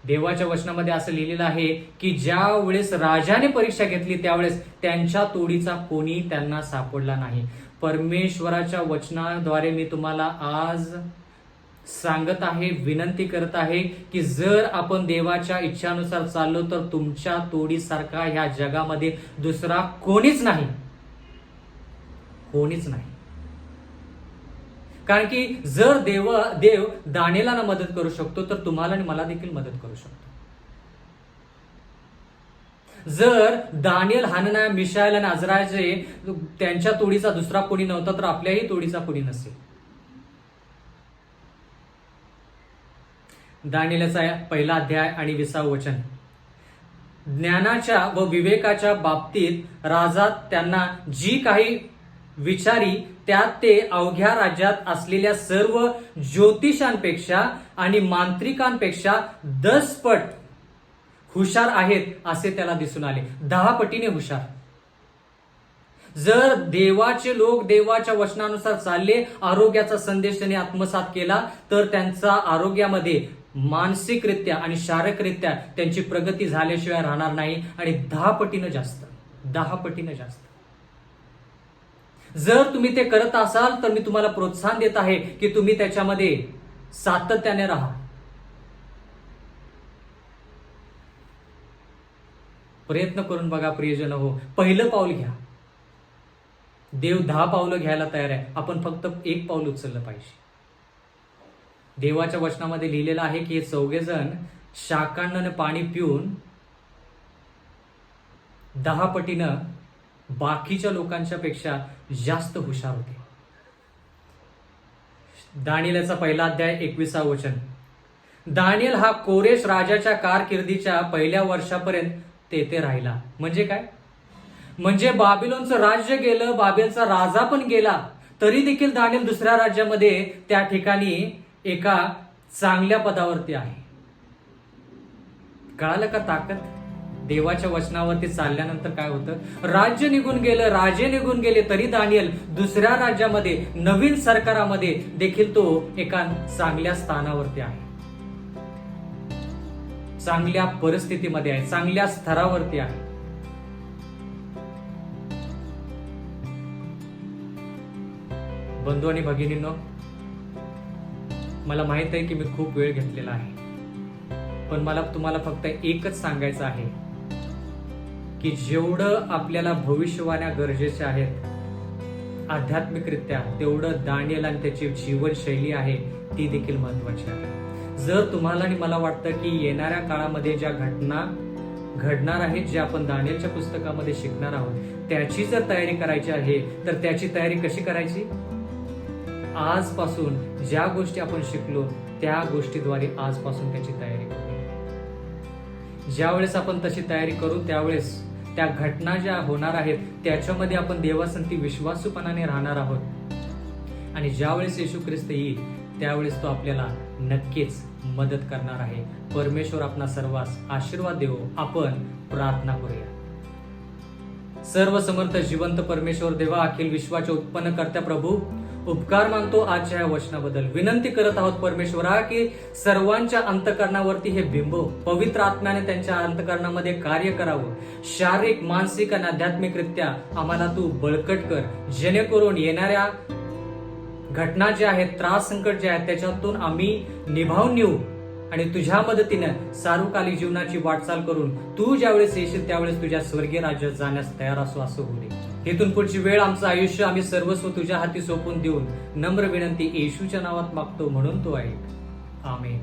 देवाच्या वचनामध्ये असं लिहिलेलं आहे की ज्या वेळेस राजाने परीक्षा घेतली त्यावेळेस त्यांच्या तोडीचा कोणी त्यांना सापडला नाही. परमेश्वराच्या वचनाद्वारे मी तुम्हाला आज सांगत आहे, विनंती करत आहे की जर आपण देवाच्या इच्छानुसार चाललो तर तुमच्या तोडीसारखा ह्या जगामध्ये दुसरा कोणीच नाही, कोणीच नाही. कारण की जर देव दानियेलाला मदत करू शकतो तर तुम्हाला आणि मला देखील मदत करू शकतो. जर दानियेल, हननाया, मिशाएल आणि अजरायाचे त्यांच्या तोडीचा दुसरा कोणी नव्हता तर आपल्याही तोडीचा कोणी नसेल. दानियेलचा 1 अध्याय आणि 20 वचन. ज्ञानाच्या व विवेकाच्या बाबतीत राजा त्यांना जी काही विचारी त्यात ते अवघ्या राज्यात असलेल्या सर्व ज्योतिषांपेक्षा आणि मांत्रिकांपेक्षा 10 पट हुशार आहेत असे त्याला दिसून आले. 10 पटीने हुशार. जर देवाचे लोक देवाच्या वचनानुसार चालले, आरोग्याचा संदेश त्यांनी आत्मसात केला, तर त्यांचा आरोग्यामध्ये मानसिकरित्या आणि शारीरिकरित्या त्यांची प्रगती झाल्याशिवाय राहणार नाही, आणि 10 पटीनं जास्त, 10 पटीनं जास्त. जर तुम्ही ते करत असाल तर मी तुम्हाला प्रोत्साहन देत आहे की तुम्ही त्याच्यामध्ये सातत्याने राहा. प्रयत्न करून बघा प्रियजन हो. पहिलं पाऊल घ्या. देव 10 पावलं घ्यायला तयार आहे, आपण फक्त 1 पाऊल उचललं पाहिजे. देवाच्या वचनामध्ये लिहिलेलं आहे की हे 4 जण शाकांडाने पाणी पिऊन 10 पटीनं बाकीच्या लोकांच्या पेक्षा जास्त हुशार होते. दानिएलचा पहिला अध्याय 21 वचन. दानिएल हा कोरेश राजाच्या कारकिर्दीच्या पहिल्या वर्षापर्यंत तेथे राहिला. म्हणजे काय? म्हणजे बाबिलोनचं राज्य गेलं, बाबेलचा राजा पण गेला, तरी देखील दानिएल दुसऱ्या राज्यामध्ये त्या ठिकाणी एका चांगल्या पदावरती आहे. कळालं का ताकद? देवाच्या वचनावरती चालल्यानंतर काय होतं? राज्य निघून गेलं, राजे निघून गेले, तरी दानिएल दुसऱ्या राज्यामध्ये नवीन सरकारामध्ये देखील तो एका चांगल्या स्थानावरती आहे, चांगल्या परिस्थितीमध्ये आहे, चांगल्या स्तरावरती आहे. बंधू आणि भगिनींनो, मला माहित आहे की मी खूप वेळ घेतलेला आहे, पण मला तुम्हाला फक्त एकच सांगायचं आहे की जेवढं आपल्याला भविष्यवाण्या गरजेच्या आहेत आध्यात्मिकरित्या, तेवढं दानिएल आणि त्याची जीवनशैली आहे ती देखील महत्वाची आहे. जर तुम्हाला आणि मला वाटतं की येणाऱ्या काळामध्ये ज्या घटना घडणार आहेत, जे आपण दानिएलच्या पुस्तकामध्ये शिकणार आहोत, त्याची जर तयारी करायची आहे तर त्याची तयारी कशी करायची? आजपासून ज्या गोष्टी आपण शिकलो त्या गोष्टीद्वारे आजपासून त्याची तयारी करू. ज्यावेळेस आपण तशी तयारी करू त्यावेळेस त्या घटना ज्या होणार आहेत त्याच्यामध्ये आपण देवासंती विश्वासूपणाने राहणार आहोत, आणि ज्यावेळेस येशू ख्रिस्त येईल त्यावेळेस तो आपल्याला नक्कीच मदत करणार आहे. परमेश्वर आपणा सर्वांस आशीर्वाद देवो. आपण प्रार्थना करूया. सर्व समर्थ जिवंत परमेश्वर देवा, अखिल विश्वाचे उत्पन्न करत्या प्रभू, उपकार मानतो आजच्या या वचनाबद्दल. विनंती करत आहोत परमेश्वरा की सर्वांच्या अंतकरणावरती हे बिंबव, पवित्र आत्म्याने त्यांच्या अंतकरणामध्ये कार्य करावं. शारीरिक, मानसिक आणि आध्यात्मिकरित्या आम्हाला तू बळकट कर, जेणेकरून येणाऱ्या घटना ज्या आहेत, त्रास संकट जे आहेत, त्याच्यातून आम्ही निभावून नेऊ आणि तुझ्या मदतीनं सार्वकालिक जीवनाची वाटचाल करून तू ज्यावेळेस येशील त्यावेळेस तुझ्या स्वर्गीय राज्यात जाण्यास तयार असो, असं होऊ दे. इथून पुढची वेळ, आमचं आयुष्य आम्ही सर्वस्व तुझ्या हाती सोपवून देऊन नम्र विनंती येशूच्या नावात मागतो, म्हणून तो ऐक. आमेन.